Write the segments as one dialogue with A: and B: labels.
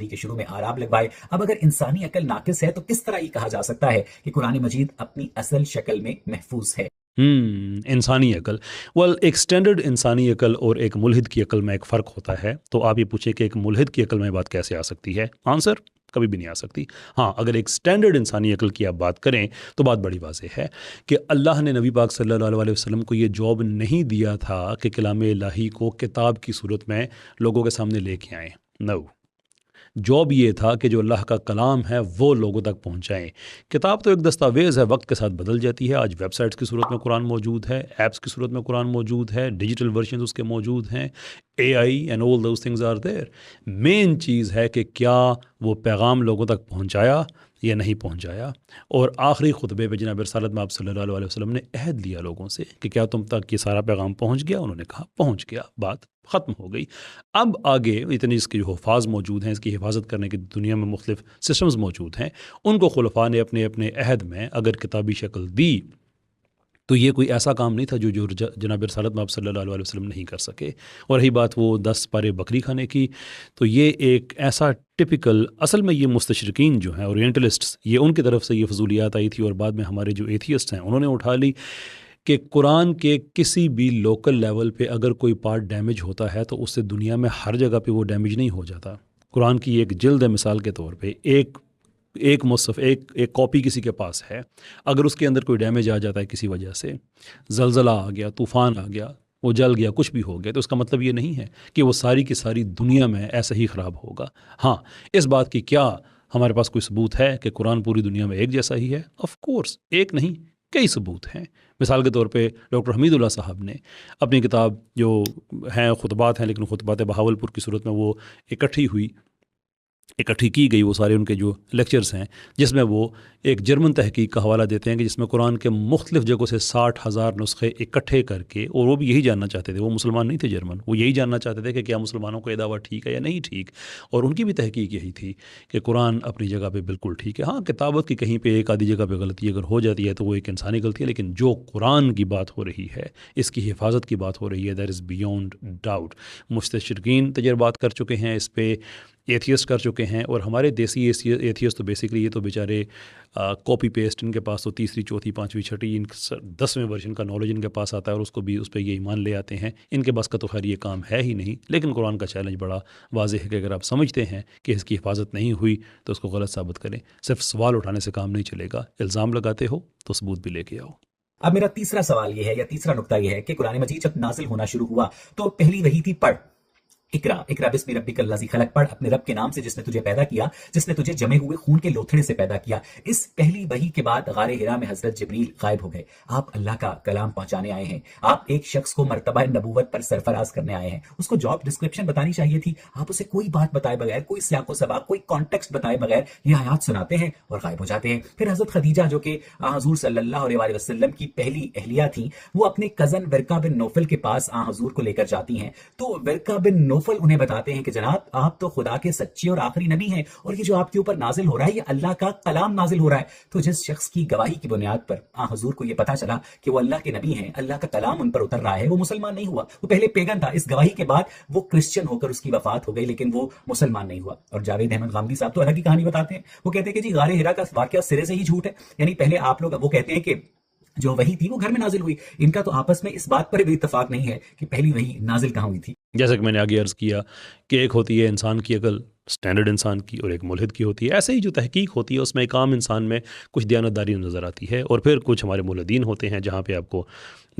A: صدی کے شروع میں آراب لگوائے. اب اگر انسانی عقل ناقص ہے تو کس طرح یہ کہا جا سکتا ہے کہ قرآن مجید اپنی اصل شکل میں محفوظ ہے؟
B: انسانی عقل، ایک سٹینڈرڈ انسانی عقل اور ایک ملحد کی عقل میں ایک فرق ہوتا ہے. تو آپ یہ پوچھیں کہ ایک ملحد کی عقل میں بات کیسے آ سکتی ہے؟ آنسر کبھی بھی نہیں آ سکتی. ہاں، اگر ایک سٹینڈرڈ انسانی عقل کی آپ بات کریں تو بات بڑی واضح ہے کہ اللہ نے نبی پاک صلی اللہ علیہ وسلم کو یہ جاب نہیں دیا تھا کہ کلام الہی کو کتاب کی صورت میں لوگوں کے سامنے لے کے آئیں. نو، جاب یہ تھا کہ جو اللہ کا کلام ہے وہ لوگوں تک پہنچائیں. کتاب تو ایک دستاویز ہے، وقت کے ساتھ بدل جاتی ہے. آج ویب سائٹس کی صورت میں قرآن موجود ہے، ایپس کی صورت میں قرآن موجود ہے، ڈیجیٹل ورژنز اس کے موجود ہیں، AI and all those things are there. Main چیز ہے کہ کیا وہ پیغام لوگوں تک پہنچایا یا نہیں پہنچایا. اور آخری خطبے پہ جناب رسالت میں آپ صلی اللہ علیہ وسلم نے عہد لیا لوگوں سے کہ کیا تم تک یہ سارا پیغام پہنچ گیا؟ انہوں نے کہا پہنچ گیا، بات ختم ہو گئی. اب آگے اتنی اس کے جو حفاظ موجود ہیں، اس کی حفاظت کرنے کی دنیا میں مختلف سسٹمز موجود ہیں. ان کو خلفاء نے اپنے اپنے عہد میں اگر کتابی شکل دی تو یہ کوئی ایسا کام نہیں تھا جو جناب رسالت میں آپ صلی اللہ علیہ وسلم نہیں کر سکے. اور رہی بات وہ 10 پارے بکری کھانے کی، تو یہ ایک ایسا ٹپیکل، اصل میں یہ مستشرقین جو ہیں اورینٹلسٹس، یہ ان کی طرف سے یہ فضولیات آئی تھی اور بعد میں ہمارے جو ایتھیسٹ ہیں انہوں نے اٹھا لی کہ قرآن کے کسی بھی لوکل لیول پہ اگر کوئی پارٹ ڈیمیج ہوتا ہے تو اس سے دنیا میں ہر جگہ پہ وہ ڈیمیج نہیں ہو جاتا. قرآن کی ایک جلد ہے مثال کے طور پہ، ایک مصحف، ایک کاپی کسی کے پاس ہے، اگر اس کے اندر کوئی ڈیمیج آ جاتا ہے کسی وجہ سے، زلزلہ آ گیا، طوفان آ گیا، وہ جل گیا، کچھ بھی ہو گیا، تو اس کا مطلب یہ نہیں ہے کہ وہ ساری کی ساری دنیا میں ایسا ہی خراب ہوگا. ہاں، اس بات کی کیا ہمارے پاس کوئی ثبوت ہے کہ قرآن پوری دنیا میں ایک جیسا ہی ہے؟ آف کورس، ایک نہیں کئی ثبوت ہیں. مثال کے طور پہ ڈاکٹر حمید اللہ صاحب نے اپنی کتاب جو ہیں خطبات ہیں، لیکن خطبات بہاولپور کی صورت میں وہ اکٹھی کی گئی، وہ سارے ان کے جو لیکچرز ہیں، جس میں وہ ایک جرمن تحقیق کا حوالہ دیتے ہیں کہ جس میں قرآن کے مختلف جگہوں سے 60,000 نسخے اکٹھے کر کے، اور وہ بھی یہی جاننا چاہتے تھے، وہ مسلمان نہیں تھے جرمن، وہ یہی جاننا چاہتے تھے کہ کیا مسلمانوں کا یہ دعویٰ ٹھیک ہے یا نہیں ٹھیک. اور ان کی بھی تحقیق یہی تھی کہ قرآن اپنی جگہ پہ بالکل ٹھیک ہے. ہاں، کتابت کی کہیں پہ ایک آدھی جگہ پہ غلطی اگر ہو جاتی ہے تو وہ ایک انسانی غلطی ہے، لیکن جو قرآن کی بات ہو رہی ہے، اس کی حفاظت کی بات ہو رہی ہے، دیٹ از بیونڈ ڈاؤٹ. مستشرقین تجربات کر چکے ہیں اس پہ، ایتھیسٹ کر چکے ہیں، اور ہمارے دیسی ایتھیسٹ تو بیسکلی یہ تو بیچارے کاپی پیسٹ، ان کے پاس تو تیسری چوتھی پانچویں چھٹی 10ویں ورژن کا نالج ان کے پاس آتا ہے، اور اس کو بھی اس پہ یہ ایمان لے آتے ہیں. ان کے بس کا تو خیر یہ کام ہے ہی نہیں. لیکن قرآن کا چیلنج بڑا واضح ہے کہ اگر آپ سمجھتے ہیں کہ اس کی حفاظت نہیں ہوئی تو اس کو غلط ثابت کریں. صرف سوال اٹھانے سے کام نہیں چلے گا، الزام لگاتے ہو تو ثبوت بھی لے کے آؤ.
A: اب میرا تیسرا سوال یہ ہے، یا تیسرا نقطہ یہ ہے کہ قرآن مجید جب نازل ہونا شروع ہوا تو پہلی وحی تھی پڑھ، اقرا بسم ربک الذی خلق، پڑھ اپنے رب کے نام سے جس نے تجھے پیدا کیا، جس نے تجھے جمے ہوئے خون کے لوتھڑے سے پیدا کیا. اس پہلی وحی کے بعد غار حرا میں حضرت جبریل غائب ہو گئے. آپ اللہ کا کلام پہنچانے آئے ہیں، آپ ایک شخص کو مرتبہ نبوت پر سرفراز کرنے آئے ہیں. اس کو جاب ڈسکرپشن بتانی چاہیے تھی، آپ اسے کوئی بات بتائے بغیر، کوئی سیاق و سباق، کوئی کانٹیکسٹ بتائے بغیر یہ آیات سناتے ہیں اور غائب ہو جاتے ہیں. پھر حضرت خدیجہ جو کہ حضور صلی اللہ علیہ وسلم کی پہلی اہلیہ تھیں، وہ اپنے کزن ورقہ بن نوفل کے پاس حضور کو لے کر جاتی ہیں. تو ورقہ بن نوفل انہیں بتاتے ہیں کہ جناب آپ تو خدا کے سچے اور آخری نبی ہیں، اور یہ جو آپ کے اوپر نازل ہو رہا ہے یہ اللہ کا کلام نازل ہو رہا ہے. تو جس شخص کی گواہی کی بنیاد پر حضور کو یہ پتا چلا کہ وہ اللہ کے نبی ہیں، اللہ کا کلام ان پر اتر رہا ہے، وہ مسلمان نہیں ہوا. وہ پہلے پیگن تھا، اس گواہی کے بعد وہ کرسچن ہو کر اس کی وفات ہو گئی، لیکن وہ مسلمان نہیں ہوا. اور جاوید احمد غامدی صاحب تو الگ ہی کہانی بتاتے ہیں. وہ کہتے ہیں کہ جی غار حرا کا واقعہ سرے سے ہی جھوٹ ہے. یعنی پہلے آپ لوگ، وہ کہتے ہیں کہ جو وحی تھی وہ گھر میں نازل ہوئی. ان کا تو آپس میں اس بات پر بھی اتفاق نہیں ہے کہ پہلی وحی نازل کہاں ہوئی تھی.
B: جیسا کہ میں نے آگے عرض کیا کہ ایک ہوتی ہے انسان کی عقل، سٹینڈرڈ انسان کی، اور ایک ملحد کی ہوتی ہے. ایسے ہی جو تحقیق ہوتی ہے اس میں ایک عام انسان میں کچھ دیانتداری نظر آتی ہے، اور پھر کچھ ہمارے ملحدین ہوتے ہیں جہاں پہ آپ کو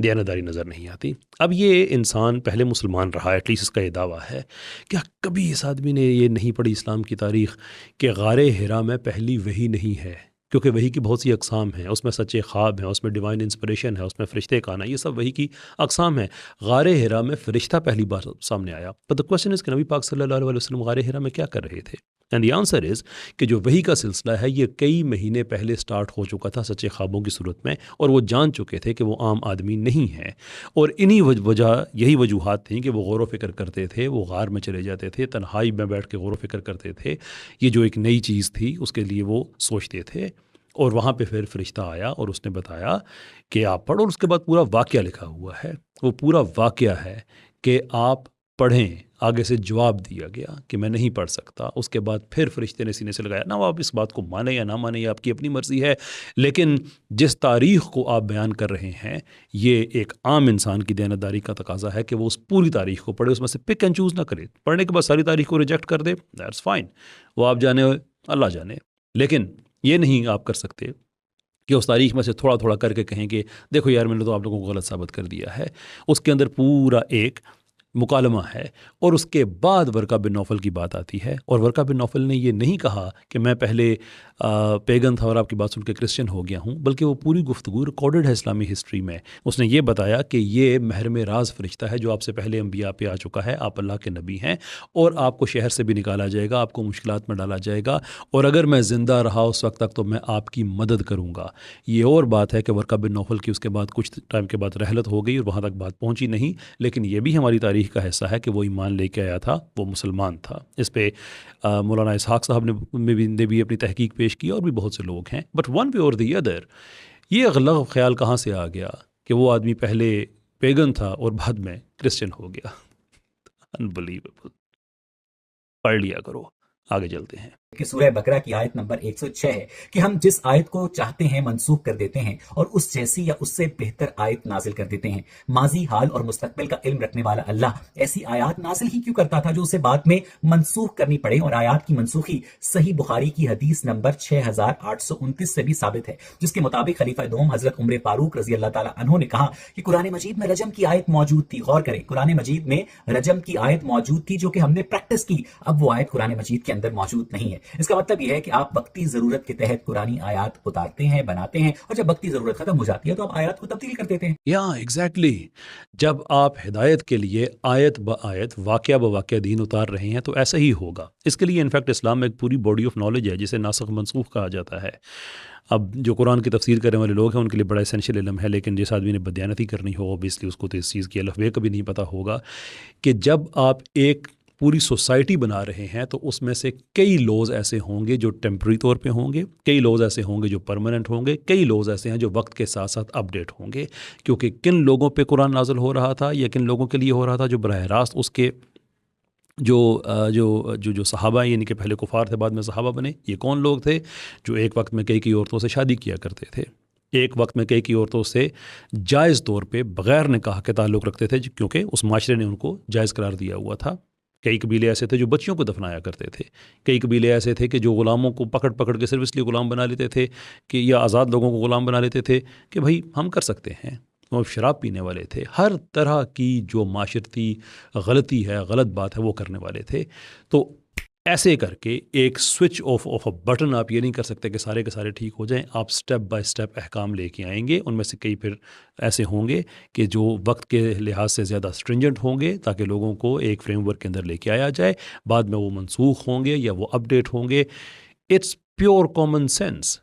B: دیانتداری نظر نہیں آتی. اب یہ انسان پہلے مسلمان رہا، ایٹ لیسٹ اس کا یہ دعویٰ ہے. کیا کبھی اس آدمی نے یہ نہیں پڑھی اسلام کی تاریخ کہ غار حرا میں پہلی وحی نہیں ہے؟ کیونکہ وحی کی بہت سی اقسام ہیں، اس میں سچے خواب ہیں، اس میں ڈیوائن انسپریشن ہے، اس میں فرشتے کا آنا، یہ سب وحی کی اقسام ہیں. غار حرا میں فرشتہ پہلی بار سامنے آیا. بٹ دی کوسچن از کہ نبی پاک صلی اللہ علیہ وسلم غار حرا میں کیا کر رہے تھے؟ اینڈ دی آنسر از کہ جو وحی کا سلسلہ ہے یہ کئی مہینے پہلے سٹارٹ ہو چکا تھا سچے خوابوں کی صورت میں، اور وہ جان چکے تھے کہ وہ عام آدمی نہیں ہے. اور انہی یہی وجوہات تھیں کہ وہ غور و فکر کرتے تھے، وہ غار میں چلے جاتے تھے، تنہائی میں بیٹھ کے غور و فکر کرتے تھے. یہ جو ایک نئی چیز تھی اس کے لیے وہ سوچتے تھے. اور وہاں پہ پھر فرشتہ آیا اور اس نے بتایا کہ آپ پڑھو، اور اس کے بعد پورا واقعہ لکھا ہوا ہے. وہ پورا واقعہ ہے کہ آپ پڑھیں، آگے سے جواب دیا گیا کہ میں نہیں پڑھ سکتا. اس کے بعد پھر فرشتے نے سینے سے لگایا. نہ آپ اس بات کو مانیں یا نہ مانیں، یہ آپ کی اپنی مرضی ہے، لیکن جس تاریخ کو آپ بیان کر رہے ہیں یہ ایک عام انسان کی دیانتداری کا تقاضا ہے کہ وہ اس پوری تاریخ کو پڑھے، اس میں سے پک اینڈ چوز نہ کرے. پڑھنے کے بعد ساری تاریخ کو ریجیکٹ کر دے، دیٹس فائن، وہ آپ جانے اللہ جانے. لیکن یہ نہیں آپ کر سکتے کہ اس تاریخ میں سے تھوڑا تھوڑا کر کے کہیں کہ دیکھو یار میں نے تو آپ لوگوں کو غلط ثابت کر دیا ہے. اس کے اندر پورا ایک مکالمہ ہے. اور اس کے بعد ورقہ بن نوفل کی بات آتی ہے، اور ورقہ بن نوفل نے یہ نہیں کہا کہ میں پہلے پیگن تھا اور آپ کی بات سن کے کرسچن ہو گیا ہوں، بلکہ وہ پوری گفتگو ریکارڈڈ ہے اسلامی ہسٹری میں. اس نے یہ بتایا کہ یہ محرم راز فرشتہ ہے جو آپ سے پہلے انبیاء پہ آ چکا ہے، آپ اللہ کے نبی ہیں، اور آپ کو شہر سے بھی نکالا جائے گا، آپ کو مشکلات میں ڈالا جائے گا، اور اگر میں زندہ رہا اس وقت تک تو میں آپ کی مدد کروں گا. یہ اور بات ہے کہ ورقہ بن نوفل کی اس کے بعد کچھ ٹائم کے بعد رحلت ہو گئی اور وہاں تک بات پہنچی نہیں، لیکن یہ بھی ہماری تاریخ کا حصہ ہے کہ وہ ایمان لے کے آیا تھا، وہ مسلمان تھا. اس پہ مولانا اسحاق صاحب نے بھی اپنی تحقیق پیش کی، اور بھی بہت سے لوگ ہیں. بٹ ون وے اور دی ادر یہ غلط خیال کہاں سے آ گیا کہ وہ آدمی پہلے پیگن تھا اور بعد میں کرسچن ہو گیا. انبلیویبل. پڑھ لیا کرو. آگے چلتے ہیں
A: کہ سورہ بقرہ کی آیت نمبر 106 ہے کہ ہم جس آیت کو چاہتے ہیں منسوخ کر دیتے ہیں اور اس جیسی یا اس سے بہتر آیت نازل کر دیتے ہیں. ماضی، حال اور مستقبل کا علم رکھنے والا اللہ ایسی آیات نازل ہی کیوں کرتا تھا جو اسے بعد میں منسوخ کرنی پڑے؟ اور آیات کی منسوخی صحیح بخاری کی حدیث نمبر 6829 سے بھی ثابت ہے، جس کے مطابق خلیفہ دوم حضرت عمر فاروق رضی اللہ تعالیٰ عنہ نے کہا کہ قرآن مجید میں رجم کی آیت موجود تھی. غور کریں، قرآن مجید میں رجم کی آیت موجود تھی جو کہ ہم نے پریکٹس کی. اب وہ آیت قرآن مجید کے اندر موجود نہیں ہے. اس کا مطلب یہ ہے کہ آپ وقتی ضرورت کے تحت قرآنی آیات اتارتے ہیں، بناتے ہیں، اور جب وقتی ضرورت ختم ہو جاتی ہے تو آپ آیات کو تبدیل کر دیتے ہیں.
B: ایگزیکٹلی. جب آپ ہدایت کے لیے آیت با آیت، واقعہ با واقعہ دین اتار رہے ہیں تو ایسا ہی ہوگا. اس کے لیے انفیکٹ اسلام میں ایک پوری باڈی آف نالج ہے جسے ناسخ منسوخ کہا جاتا ہے. اب جو قرآن کی تفسیر کرنے والے لوگ ہیں ان کے لیے بڑا اسینشیل علم ہے، لیکن جس آدمی نے بدیانتی کرنی ہو اوبیسلی اس کو تو اس چیز کی الف بے کبھی نہیں پتہ ہوگا کہ جب آپ ایک پوری سوسائٹی بنا رہے ہیں تو اس میں سے کئی لوز ایسے ہوں گے جو ٹیمپرری طور پہ ہوں گے، کئی لوز ایسے ہوں گے جو پرماننٹ ہوں گے، کئی لوز ایسے ہیں جو وقت کے ساتھ ساتھ اپ ڈیٹ ہوں گے. کیونکہ کن لوگوں پہ قرآن نازل ہو رہا تھا یا کن لوگوں کے لیے ہو رہا تھا؟ جو براہ راست اس کے جو صحابہ یعنی کہ پہلے کفار تھے بعد میں صحابہ بنے. یہ کون لوگ تھے؟ جو ایک وقت میں کئی عورتوں سے شادی کیا کرتے تھے، ایک وقت میں کئی عورتوں سے جائز طور پہ بغیر نکاح کے تعلق رکھتے تھے کیونکہ اس معاشرے نے ان کو جائز قرار دیا ہوا تھا. کئی قبیلے ایسے تھے جو بچیوں کو دفنایا کرتے تھے. کئی قبیلے ایسے تھے کہ جو غلاموں کو پکڑ پکڑ کے صرف اس لیے غلام بنا لیتے تھے کہ یا آزاد لوگوں کو غلام بنا لیتے تھے کہ بھائی ہم کر سکتے ہیں. وہ شراب پینے والے تھے، ہر طرح کی جو معاشرتی غلطی ہے، غلط بات ہے، وہ کرنے والے تھے. تو ایسے کر کے ایک سوئچ آف اے بٹن آپ یہ نہیں کر سکتے کہ سارے کے سارے ٹھیک ہو جائیں. آپ سٹیپ بائی سٹیپ احکام لے کے آئیں گے. ان میں سے کئی پھر ایسے ہوں گے کہ جو وقت کے لحاظ سے زیادہ اسٹرنجنٹ ہوں گے تاکہ لوگوں کو ایک فریم ورک کے اندر لے کے آیا جائے. بعد میں وہ منسوخ ہوں گے یا وہ اپ ڈیٹ ہوں گے. It's pure common sense.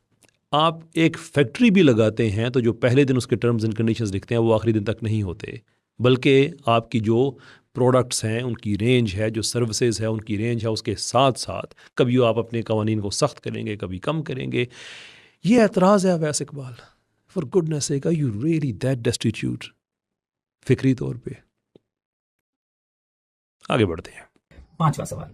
B: آپ ایک فیکٹری بھی لگاتے ہیں تو جو پہلے دن اس کے ٹرمز اینڈ کنڈیشنز لکھتے ہیں وہ آخری دن تک نہیں ہوتے، بلکہ آپ کی جو پروڈکٹس ہیں ان کی رینج ہے، جو سروسز ہے ان کی رینج ہے، اس کے ساتھ ساتھ کبھی آپ اپنے قوانین کو سخت کریں گے، کبھی کم کریں گے. یہ اعتراض ہے Owais Iqbal. For goodness sake are you really that destitute فکری طور پہ؟ آگے بڑھتے ہیں.
A: 5واں سوال.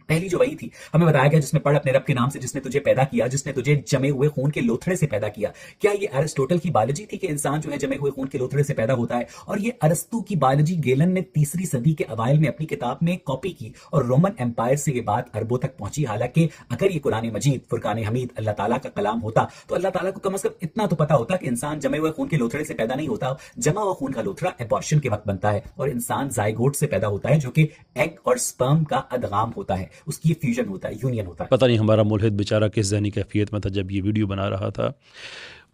A: پہلی جو وہی تھی ہمیں بتایا گیا جس میں پڑھ اپنے رب کے نام سے جس نے تجھے پیدا کیا، جس نے تجھے جمے ہوئے خون کے لوتھڑے سے پیدا کیا. کیا یہ ارسطوٹل کی بایولوجی تھی کہ انسان جو ہے جمے ہوئے خون کے لوتھڑے سے پیدا ہوتا ہے؟ اور یہ ارسطو کی بایولوجی گیلن نے 3 صدی کے اوائل میں اپنی کتاب میں کاپی کی اور رومن امپائر سے یہ بات عربوں تک پہنچی. حالانکہ اگر یہ قرآن مجید فرقان حمید اللہ تعالیٰ کا کلام ہوتا تو اللہ تعالیٰ کو کم از کم اتنا تو پتا ہوتا کہ انسان جمے ہوئے خون کے لوتھڑے سے پیدا نہیں ہوتا. جمع ہوا خون کا لوتھڑا ابارشن کے وقت بنتا ہے اور انسان زائگوٹ سے پیدا ہوتا ہے جو کہ ایگ اور سپرم کا ادغام ہوتا ہے، اس کی فیوژن ہوتا ہے، یونین ہوتا ہے.
B: پتہ نہیں ہمارا ملحد بیچارہ کس ذہنی کیفیت میں تھا جب یہ ویڈیو بنا رہا تھا.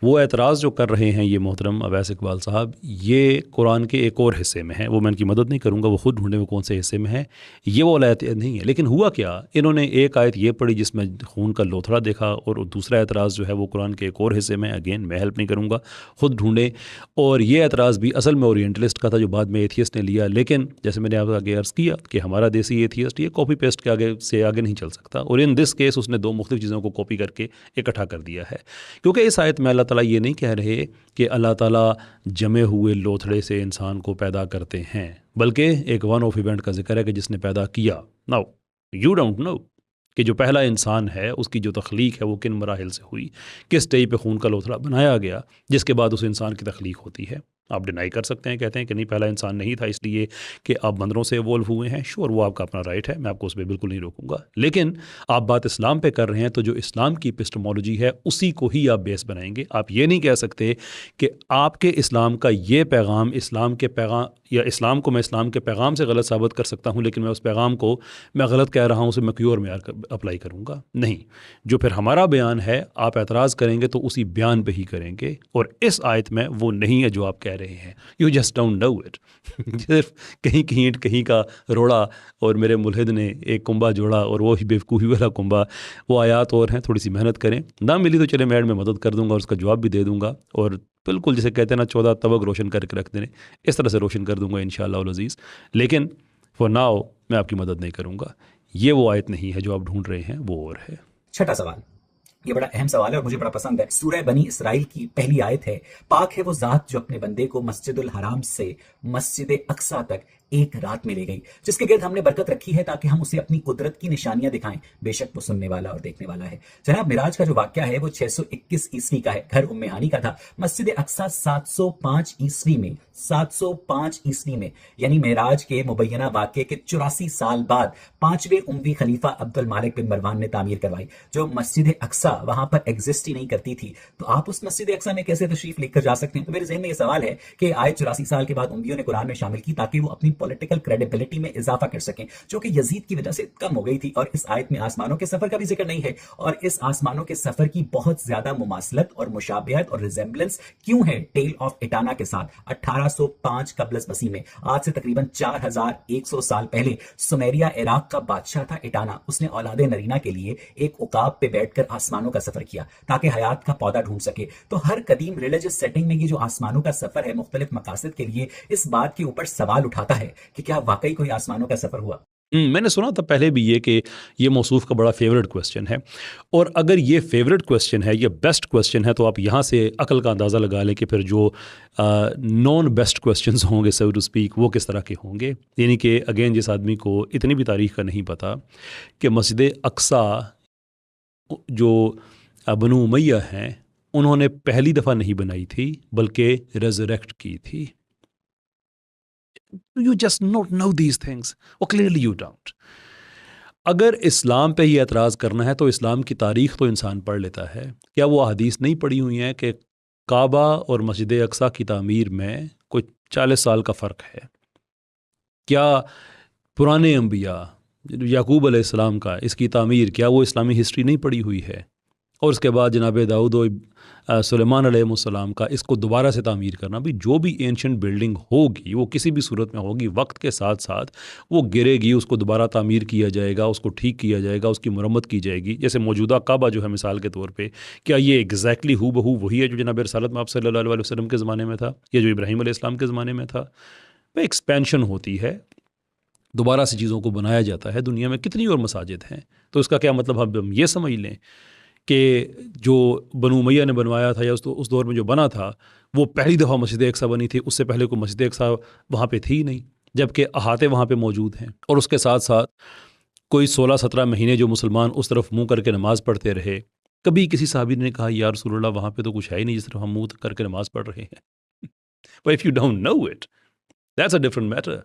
B: وہ اعتراض جو کر رہے ہیں یہ محترم اویس اقبال صاحب، یہ قرآن کے ایک اور حصے میں ہے. وہ میں ان کی مدد نہیں کروں گا، وہ خود ڈھونڈیں وہ کون سے حصے میں ہے. یہ وہ آیت نہیں ہے. لیکن ہوا کیا، انہوں نے ایک آیت یہ پڑھی جس میں خون کا لوتھڑا دیکھا، اور دوسرا اعتراض جو ہے وہ قرآن کے ایک اور حصے میں. اگین میں ہیلپ نہیں کروں گا، خود ڈھونڈیں. اور یہ اعتراض بھی اصل میں اورینٹلسٹ کا تھا جو بعد میں ایتھیسٹ نے لیا. لیکن جیسے میں نے آپ آگے عرض کیا کہ ہمارا دیسی ایتھیسٹ یہ کاپی پیسٹ کے آگے سے آگے نہیں چل سکتا. اور ان دس کیس اس نے 2 مختلف چیزوں کو کاپی کر کے اکٹھا کر دیا ہے. کیونکہ اس آیت میں اللہ تعالیٰ یہ نہیں کہہ رہے کہ اللہ تعالیٰ جمے ہوئے لوتھڑے سے انسان کو پیدا کرتے ہیں، بلکہ ایک ون آف ایونٹ کا ذکر ہے کہ جس نے پیدا کیا. ناؤ یو ڈونٹ نو کہ جو پہلا انسان ہے اس کی جو تخلیق ہے وہ کن مراحل سے ہوئی، کس اسٹیج پہ خون کا لوتھڑا بنایا گیا جس کے بعد اس انسان کی تخلیق ہوتی ہے. آپ ڈینائی کر سکتے ہیں، کہتے ہیں کہ نہیں پہلا انسان نہیں تھا اس لیے کہ آپ بندروں سے ایوولو ہوئے ہیں. شور، وہ آپ کا اپنا رائٹ ہے، میں آپ کو اس پہ بالکل نہیں روکوں گا. لیکن آپ بات اسلام پہ کر رہے ہیں تو جو اسلام کی اپسٹمولوجی ہے اسی کو ہی آپ بیس بنائیں گے. آپ یہ نہیں کہہ سکتے کہ آپ کے اسلام کا یہ پیغام اسلام کے پیغام، یا اسلام کو میں اسلام کے پیغام سے غلط ثابت کر سکتا ہوں لیکن میں اس پیغام کو میں غلط کہہ رہا ہوں، اسے میں کوئی اور معیار اپلائی کروں گا. نہیں، جو پھر ہمارا بیان ہے آپ اعتراض کریں گے تو اسی بیان پہ ہی کریں گے، اور اس آیت میں وہ نہیں ہے جو آپ کہہ رہے ہیں. You just don't know it. صرف کہیں کی اینٹ کہیں کا روڑا، اور میرے ملحد نے ایک کنبا جوڑا اور وہ ہی بیوقوفی والا کنبا. وہ آیات اور ہیں، تھوڑی سی محنت کریں. نہ ملی تو چلے میں ایڈ میں مدد کر دوں گا اور اس کا جواب بھی دے دوں گا، اور بالکل جسے کہتے ہیں نا 14 طبق روشن کر کے رکھ دینے، اس طرح سے روشن کر دوں گا انشاءاللہ العزیز. لیکن فور ناؤ میں آپ کی مدد نہیں کروں گا. یہ وہ آیت نہیں ہے جو آپ ڈھونڈ رہے ہیں، وہ اور ہے.
A: چھٹا سوال، یہ بڑا اہم سوال ہے اور مجھے بڑا پسند ہے. سورہ بنی اسرائیل کی پہلی آیت ہے، پاک ہے وہ ذات جو اپنے بندے کو مسجد الحرام سے مسجد اقصیٰ تک ایک رات میں لے گئی، جس کے گرد ہم نے برکت رکھی ہے تاکہ ہم اسے اپنی قدرت کی نشانیاں دکھائیں، بے شک وہ سننے والا اور دیکھنے والا ہے. جناب معراج کا جو واقعہ ہے وہ 621 عیسوی کا ہے، گھر ام ہانی کا تھا. مسجد اقصیٰ 705 عیسوی میں، 705 عیسوی میں، یعنی معراج کے مبینہ واقعے کے 84 سال بعد 5ویں اموی خلیفہ عبد المالک بن مروان نے تعمیر کروائی. جو مسجد اقصیٰ وہاں پر ایگزسٹ ہی نہیں کرتی تھی، تو آپ اس مسجد اقصیٰ میں کیسے تشریف لے کر جا سکتے ہیں؟ تو میرے ذہن میں یہ سوال ہے کہ آیت 84 سال کے بعد امویوں نے قرآن میں شامل کی تاکہ وہ اپنی پولیٹیکل کریڈیبلٹی میں اضافہ کر سکیں، جو کہ یزید کی وجہ سے کم ہو گئی تھی. اور اس آیت میں آسمانوں کے سفر کا بھی ذکر نہیں ہے، اور اس آسمانوں کے سفر کی بہت زیادہ مماثلت اور مشابہت اور ریزمبلنس کیوں ہے ٹیل آف اٹانا کے ساتھ؟ 1805 قبل از مسیح میں، آج سے تقریباً 4100 سال پہلے، سمیریا عراق کا بادشاہ تھا اٹانا. اس نے اولاد نرینہ کے لیے ایک عقاب پہ بیٹھ کر آسمانوں کا سفر کیا تاکہ حیات کا پودا ڈھونڈ سکے. تو ہر قدیم ریلیجس سیٹنگ میں یہ جو آسمانوں کا سفر ہے مختلف مقاصد کے لیے، اس بات کے اوپر سوال اٹھاتا ہے کہ کیا واقعی کوئی آسمانوں کا سفر ہوا؟
B: میں نے سنا تھا پہلے بھی یہ کہ یہ موصوف کا بڑا فیوریٹ کویسچن ہے، اور اگر یہ فیوریٹ کویسچن ہے، یہ بیسٹ کویسچن ہے، تو آپ یہاں سے عقل کا اندازہ لگا لیں کہ پھر جو نان بیسٹ کویسچنز ہوں گے سو ٹو اسپیک وہ کس طرح کے ہوں گے. یعنی کہ اگین جس آدمی کو اتنی بھی تاریخ کا نہیں پتہ کہ مسجد اقصیٰ جو بنو امیہ ہیں انہوں نے پہلی دفعہ نہیں بنائی تھی بلکہ ریزریکٹ کی تھی. You just not know these things. Or clearly you don't. اگر اسلام پہ ہی اعتراض کرنا ہے تو اسلام کی تاریخ تو انسان پڑھ لیتا ہے. کیا وہ احادیث نہیں پڑھی ہوئی ہیں کہ کعبہ اور مسجد اقصیٰ کی تعمیر میں کوئی 40 سال کا فرق ہے؟ کیا پرانے انبیاء یعقوب علیہ السلام کا اس کی تعمیر، کیا وہ اسلامی ہسٹری نہیں پڑھی ہوئی ہے؟ اور اس کے بعد جناب داؤد و سلیمان علیہ السلام کا اس کو دوبارہ سے تعمیر کرنا. بھی جو بھی اینشنٹ بلڈنگ ہوگی وہ کسی بھی صورت میں ہوگی، وقت کے ساتھ ساتھ وہ گرے گی، اس کو دوبارہ تعمیر کیا جائے گا، اس کو ٹھیک کیا جائے گا، اس کی مرمت کی جائے گی. جیسے موجودہ کعبہ جو ہے مثال کے طور پہ، کیا یہ ایگزیکٹلی ہو بہو وہی ہے جو جناب رسالت میں آپ صلی اللہ علیہ وسلم کے زمانے میں تھا یا جو ابراہیم علیہ السلام کے زمانے میں تھا؟ ایکسپینشن ہوتی ہے، دوبارہ سے چیزوں کو بنایا جاتا ہے. دنیا میں کتنی اور مساجد ہیں، تو اس کا کیا مطلب ہم یہ سمجھ لیں کہ جو بنو امیہ نے بنوایا تھا یا اس دور میں جو بنا تھا وہ پہلی دفعہ مسجد اقصیٰ بنی تھی؟ اس سے پہلے کوئی مسجد اقصیٰ وہاں پہ تھی نہیں، جبکہ احاطے وہاں پہ موجود ہیں. اور اس کے ساتھ ساتھ کوئی 16-17 مہینے جو مسلمان اس طرف منہ کر کے نماز پڑھتے رہے، کبھی کسی صحابی نے کہا یا رسول اللہ وہاں پہ تو کچھ ہے ہی نہیں جس طرف ہم منہ کر کے نماز پڑھ رہے ہیں. But if you don't know it, that's a different matter.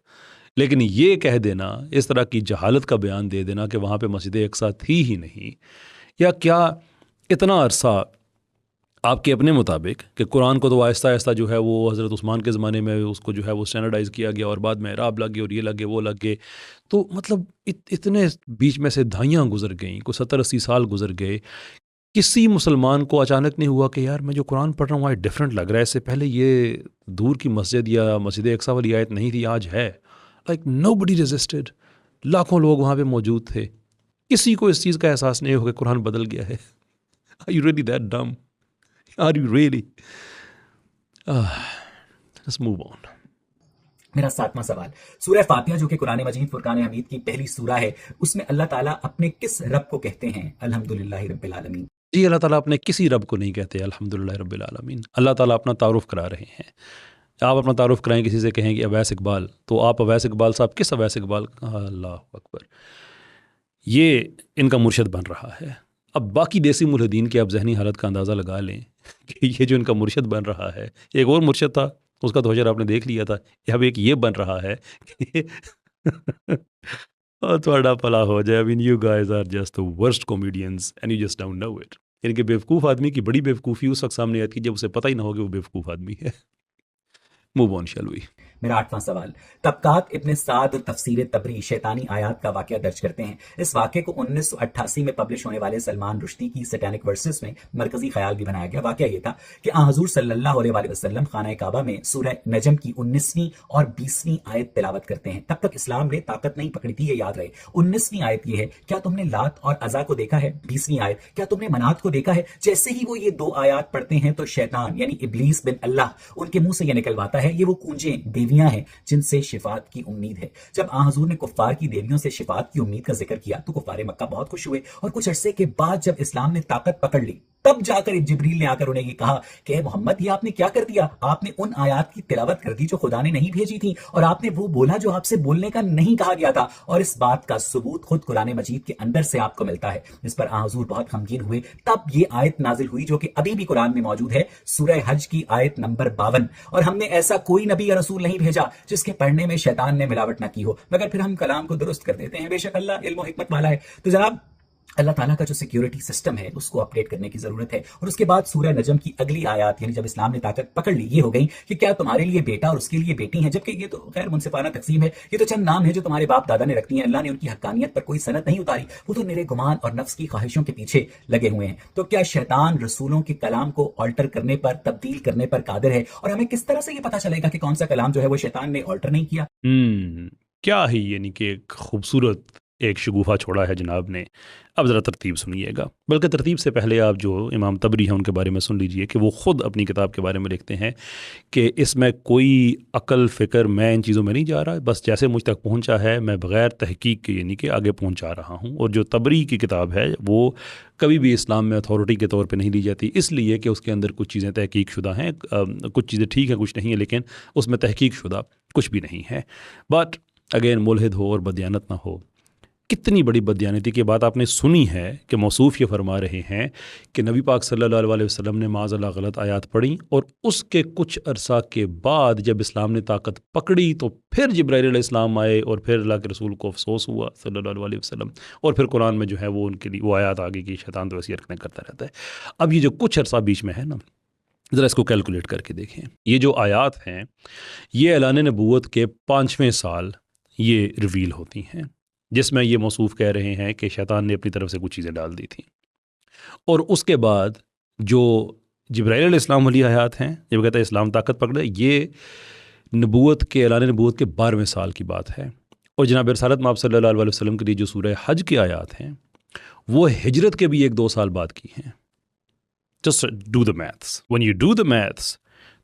B: لیکن یہ کہہ دینا، اس طرح کی جہالت کا بیان دے دینا کہ وہاں پہ مسجد اقصیٰ تھی ہی نہیں، یا کیا اتنا عرصہ آپ کے اپنے مطابق کہ قرآن کو تو آہستہ آہستہ جو ہے وہ حضرت عثمان کے زمانے میں اس کو جو ہے وہ اسٹینڈرڈائز کیا گیا، اور بعد میں اعراب لگ گئے اور یہ لگ گئے وہ لگ گئے. تو مطلب اتنے بیچ میں سے دہائیاں گزر گئیں، کوئی 70-80 سال گزر گئے. کسی مسلمان کو اچانک نہیں ہوا کہ یار میں جو قرآن پڑھ رہا ہوں آج ڈفرینٹ لگ رہا ہے، اس سے پہلے یہ دور کی مسجد یا مسجد اقصیٰ والی آیت نہیں تھی، آج ہے. Like nobody resisted. لاکھوں لوگ وہاں پہ موجود تھے، کسی کو اس چیز کا احساس نہیں ہو کہ قرآن بدل گیا ہے. Are you really that dumb? Are you really? Let's move on.
A: میرا 7واں سوال، سورہ فاتحہ جو کہ قرآن مجید فرقان حمید کی پہلی سورہ ہے، اس میں اللہ تعالیٰ اپنے کس رب کو کہتے ہیں؟ الحمدللہ رب العالمین.
B: جی اللہ تعالیٰ اپنے کسی رب کو نہیں کہتے الحمدللہ رب العالمین. اللہ تعالیٰ اپنا تعارف کرا رہے ہیں. آپ اپنا تعارف کرائیں کسی سے کہیں کہ اویس اقبال، تو آپ اویس اقبال صاحب کس اویس اقبال؟ اللہ اکبر. یہ ان کا مرشد بن رہا ہے. اب باقی دیسی ملحدین کی آپ ذہنی حالت کا اندازہ لگا لیں کہ یہ جو ان کا مرشد بن رہا ہے، ایک اور مرشد تھا اس کا تو حشر آپ نے دیکھ لیا تھا، اب ایک یہ بن رہا ہے کہ اور تھوڑا پلا ہو جائے. I mean, you guys are just the worst comedians and you just don't know it. یعنی کہ بیوقوف آدمی کی بڑی بیوقوفی اس وقت سامنے آتی ہے جب اسے پتہ ہی نہ ہو کہ وہ بیوقوف آدمی ہے. Move on, shall we?
A: میرا 8واں سوال. طبقات ابن سعد تفسیر تبری شیطانی آیات کا واقعہ درج کرتے ہیں. اس واقعے کو 1988 میں پبلش ہونے والے سلمان رشدی کی سیٹینک ورسز میں مرکزی خیال بھی بنایا گیا. واقعہ یہ تھا کہ آن حضور صلی اللہ علیہ وآلہ وسلم خانہ کعبہ میں سورہ نجم کی 19ویں اور 20ویں آیت تلاوت کرتے ہیں. تب تک اسلام نے طاقت نہیں پکڑی تھی، یہ یاد رہے. 19ویں آیت یہ ہے، کیا تم نے لات اور عزا کو دیکھا ہے؟ 20ویں آیت، کیا تم نے منات کو دیکھا ہے؟ جیسے ہی وہ یہ دو آیات پڑھتے ہیں تو شیطان یعنی ابلیس بن اللہ ان کے منہ سے یہ نکلواتا ہے، یہ وہ کونجیں دیویاں ہیں جن سے شفاعت کی امید ہے. جب آن حضور نے کفار کی دیویوں سے شفاعت کی امید کا ذکر کیا تو کفار مکہ بہت خوش ہوئے، اور کچھ عرصے کے بعد جب اسلام نے طاقت پکڑ لی تب جا کر جبریل نے آ کر انہیں یہ کہا کہ اے محمد، یہ آپ نے کیا کر دیا؟ آپ نے ان آیات کی تلاوت کر دی جو خدا نے نہیں بھیجی تھی، اور آپ نے وہ بولا جو آپ سے بولنے کا نہیں کہا گیا تھا، اور اس بات کا ثبوت خود قرآن مجید کے اندر سے آپ کو ملتا ہے. اس پر آن حضور بہت غمگین ہوئے. تب یہ آیت نازل ہوئی جو کہ ابھی بھی قرآن میں موجود ہے، سورہ حج کی آیت نمبر 52. اور ہم نے ایسا کوئی نبی یا رسول نہیں بھیجا جس کے پڑھنے میں شیطان نے ملاوٹ نہ کی ہو، مگر پھر ہم کلام کو درست کر دیتے ہیں. بے شک اللہ علم و حکمت والا ہے. تو جناب اللہ تعالیٰ کا جو سیکیورٹی سسٹم ہے اس کو اپ ڈیٹ کرنے کی ضرورت ہے. اور اس کے بعد سورہ نجم کی اگلی آیات یعنی جب اسلام نے طاقت پکڑ لی یہ ہو گئی کہ کیا تمہارے لیے بیٹا اور اس کے لیے بیٹی ہیں، جبکہ یہ تو غیر منصفانہ تقسیم ہے، یہ تو چند نام ہے جو تمہارے باپ دادا نے رکھتی ہیں. اللہ نے ان کی حقانیت پر کوئی سند نہیں اتاری، وہ تو میرے گمان اور نفس کی خواہشوں کے پیچھے لگے ہوئے ہیں. تو کیا شیطان رسولوں کے کلام کو آلٹر کرنے پر، تبدیل کرنے پر قادر ہے؟ اور ہمیں کس طرح سے یہ پتہ چلے گا کہ کون سا کلام جو ہے وہ شیطان نے آلٹر نہیں کیا؟
B: کیا ہی یعنی کہ ایک خوبصورت ایک شگوفہ چھوڑا ہے جناب نے. اب ذرا ترتیب سنیے گا، بلکہ ترتیب سے پہلے آپ جو امام طبری ہیں ان کے بارے میں سن لیجئے کہ وہ خود اپنی کتاب کے بارے میں لکھتے ہیں کہ اس میں کوئی عقل فکر میں ان چیزوں میں نہیں جا رہا، بس جیسے مجھ تک پہنچا ہے میں بغیر تحقیق کے یعنی کہ آگے پہنچا رہا ہوں. اور جو طبری کی کتاب ہے وہ کبھی بھی اسلام میں اتھارٹی کے طور پہ نہیں لی جاتی، اس لیے کہ اس کے اندر کچھ چیزیں تحقیق شدہ ہیں، کچھ چیزیں ٹھیک ہیں کچھ نہیں ہیں، لیکن اس میں تحقیق شدہ کچھ بھی نہیں ہے. بٹ اگین ملحد ہو اور بدیانت نہ ہو. کتنی بڑی بدیانتی کی بات آپ نے سنی ہے کہ موصوف یہ فرما رہے ہیں کہ نبی پاک صلی اللہ علیہ وسلم نے معاذ اللہ غلط آیات پڑھی، اور اس کے کچھ عرصہ کے بعد جب اسلام نے طاقت پکڑی تو پھر جبرائیل علیہ السلام آئے اور پھر اللہ کے رسول کو افسوس ہوا صلی اللہ علیہ وسلم، اور پھر قرآن میں جو ہے وہ ان کے لیے وہ آیات آگے کی شیطان تو ایسی حرکتیں کرتا رہتا ہے. اب یہ جو کچھ عرصہ بیچ میں ہے نا، ذرا اس کو کیلکولیٹ کر کے دیکھیں. یہ جو آیات ہیں یہ اعلان نبوت کے 5ویں سال یہ ریویل ہوتی ہیں، جس میں یہ موصوف کہہ رہے ہیں کہ شیطان نے اپنی طرف سے کچھ چیزیں ڈال دی تھیں. اور اس کے بعد جو جبرائیل علیہ السلام والی آیات ہیں جب کہتا ہے اسلام طاقت پکڑے، یہ نبوت کے اعلان نبوت کے 12ویں سال کی بات ہے. اور جناب رسالت مآب صلی اللہ علیہ وسلم کے لیے جو سورہ حج کی آیات ہیں وہ ہجرت کے بھی 1-2 سال بعد کی ہیں. Just do the maths. when you do the maths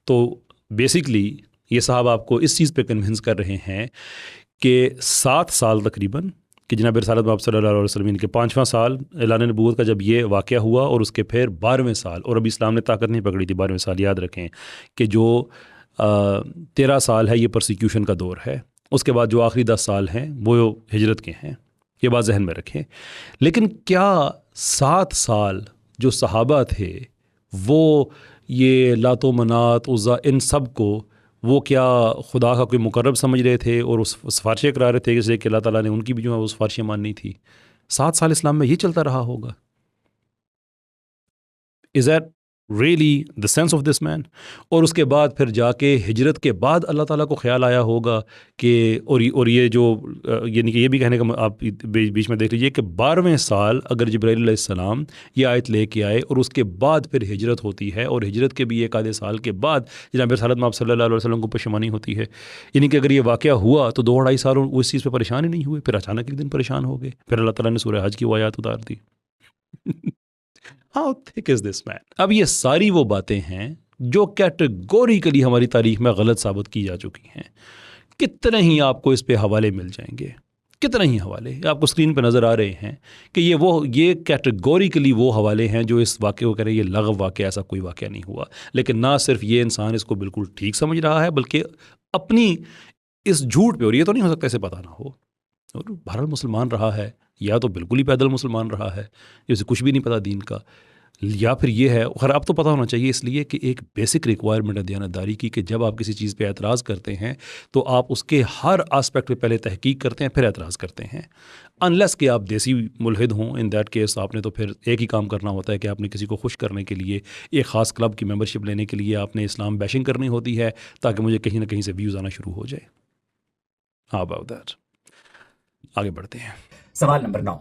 B: تو بیسکلی یہ صاحب آپ کو اس چیز پہ کنونس کر رہے ہیں کہ 7 سال تقریباً کہ جناب رسالت مآب صلی اللہ علیہ وسلم کے 5واں سال اعلان نبوت کا جب یہ واقعہ ہوا، اور اس کے پھر 12ویں سال، اور ابھی اسلام نے طاقت نہیں پکڑی تھی 12ویں سال. یاد رکھیں کہ جو 13 سال ہے یہ پرسیکیوشن کا دور ہے، اس کے بعد جو آخری 10 سال ہیں وہ ہجرت کے ہیں. یہ بات ذہن میں رکھیں. لیکن کیا 7 سال جو صحابہ تھے وہ یہ لات و منات عزا ان سب کو وہ کیا خدا کا کوئی مقرب سمجھ رہے تھے اور اس سفارشیں کرا رہے تھے جیسے کہ اللہ تعالیٰ نے ان کی بھی جو ہے وہ سفارشیں ماننی تھی؟ 7 سال اسلام میں یہ چلتا رہا ہوگا. Is that really the sense of this man? اور اس کے بعد پھر جا کے ہجرت کے بعد اللہ تعالیٰ کو خیال آیا ہوگا کہ اور یہ جو یعنی کہ یہ بھی کہنے کا آپ بیچ میں دیکھ لیجیے کہ 12ویں سال اگر جبرائیل علیہ السلام یہ آیت لے کے آئے اور اس کے بعد پھر ہجرت ہوتی ہے، اور ہجرت کے بھی 1 آدھے سال کے بعد جناب رسالت مآب صلی اللہ علیہ وسلم کو پشیمانی ہوتی ہے. یعنی کہ اگر یہ واقعہ ہوا تو 2-2.5 سال وہ اس چیز پہ پریشان ہی نہیں ہوئے، پھر اچانک ایک دن پریشان ہو گئے، پھر اللہ تعالیٰ نے سورہ حج کی وہ آیات اتار دی. How thick is this man؟ اب یہ ساری وہ باتیں ہیں جو کیٹیگوریکلی ہماری تاریخ میں غلط ثابت کی جا چکی ہیں. کتنے ہی آپ کو اس پہ حوالے مل جائیں گے کتنے ہی حوالے آپ کو اسکرین پہ نظر آ رہے ہیں کہ یہ کیٹیگوریکلی وہ حوالے ہیں جو اس واقعے کو کہہ رہے ہیں یہ لغو واقعہ، ایسا کوئی واقعہ نہیں ہوا. لیکن نہ صرف یہ انسان اس کو بالکل ٹھیک سمجھ رہا ہے بلکہ اپنی اس جھوٹ پہ، اور یہ تو نہیں ہو سکتا اسے پتہ نہ ہو، اور بہرحال مسلمان رہا ہے، یا تو بالکل ہی پیدل مسلمان رہا ہے جسے کچھ بھی نہیں پتہ دین کا، یا پھر یہ ہے، خیر اب تو پتہ ہونا چاہیے اس لیے کہ ایک بیسک ریکوائرمنٹ ہے دیانتداری کی کہ جب آپ کسی چیز پہ اعتراض کرتے ہیں تو آپ اس کے ہر آسپیکٹ پہ پہلے تحقیق کرتے ہیں پھر اعتراض کرتے ہیں. انلیس کہ آپ دیسی ملحد ہوں، ان دیٹ کیس آپ نے تو پھر ایک ہی کام کرنا ہوتا ہے کہ آپ نے کسی کو خوش کرنے کے لیے، ایک خاص کلب کی ممبرشپ لینے کے لیے آپ نے اسلام بیشنگ کرنی ہوتی ہے تاکہ مجھے کہیں نہ کہیں سے ویوز آنا شروع ہو جائے. ہاں اباؤٹ دیٹ. آگے بڑھتے ہیں.
A: سوال نمبر 9،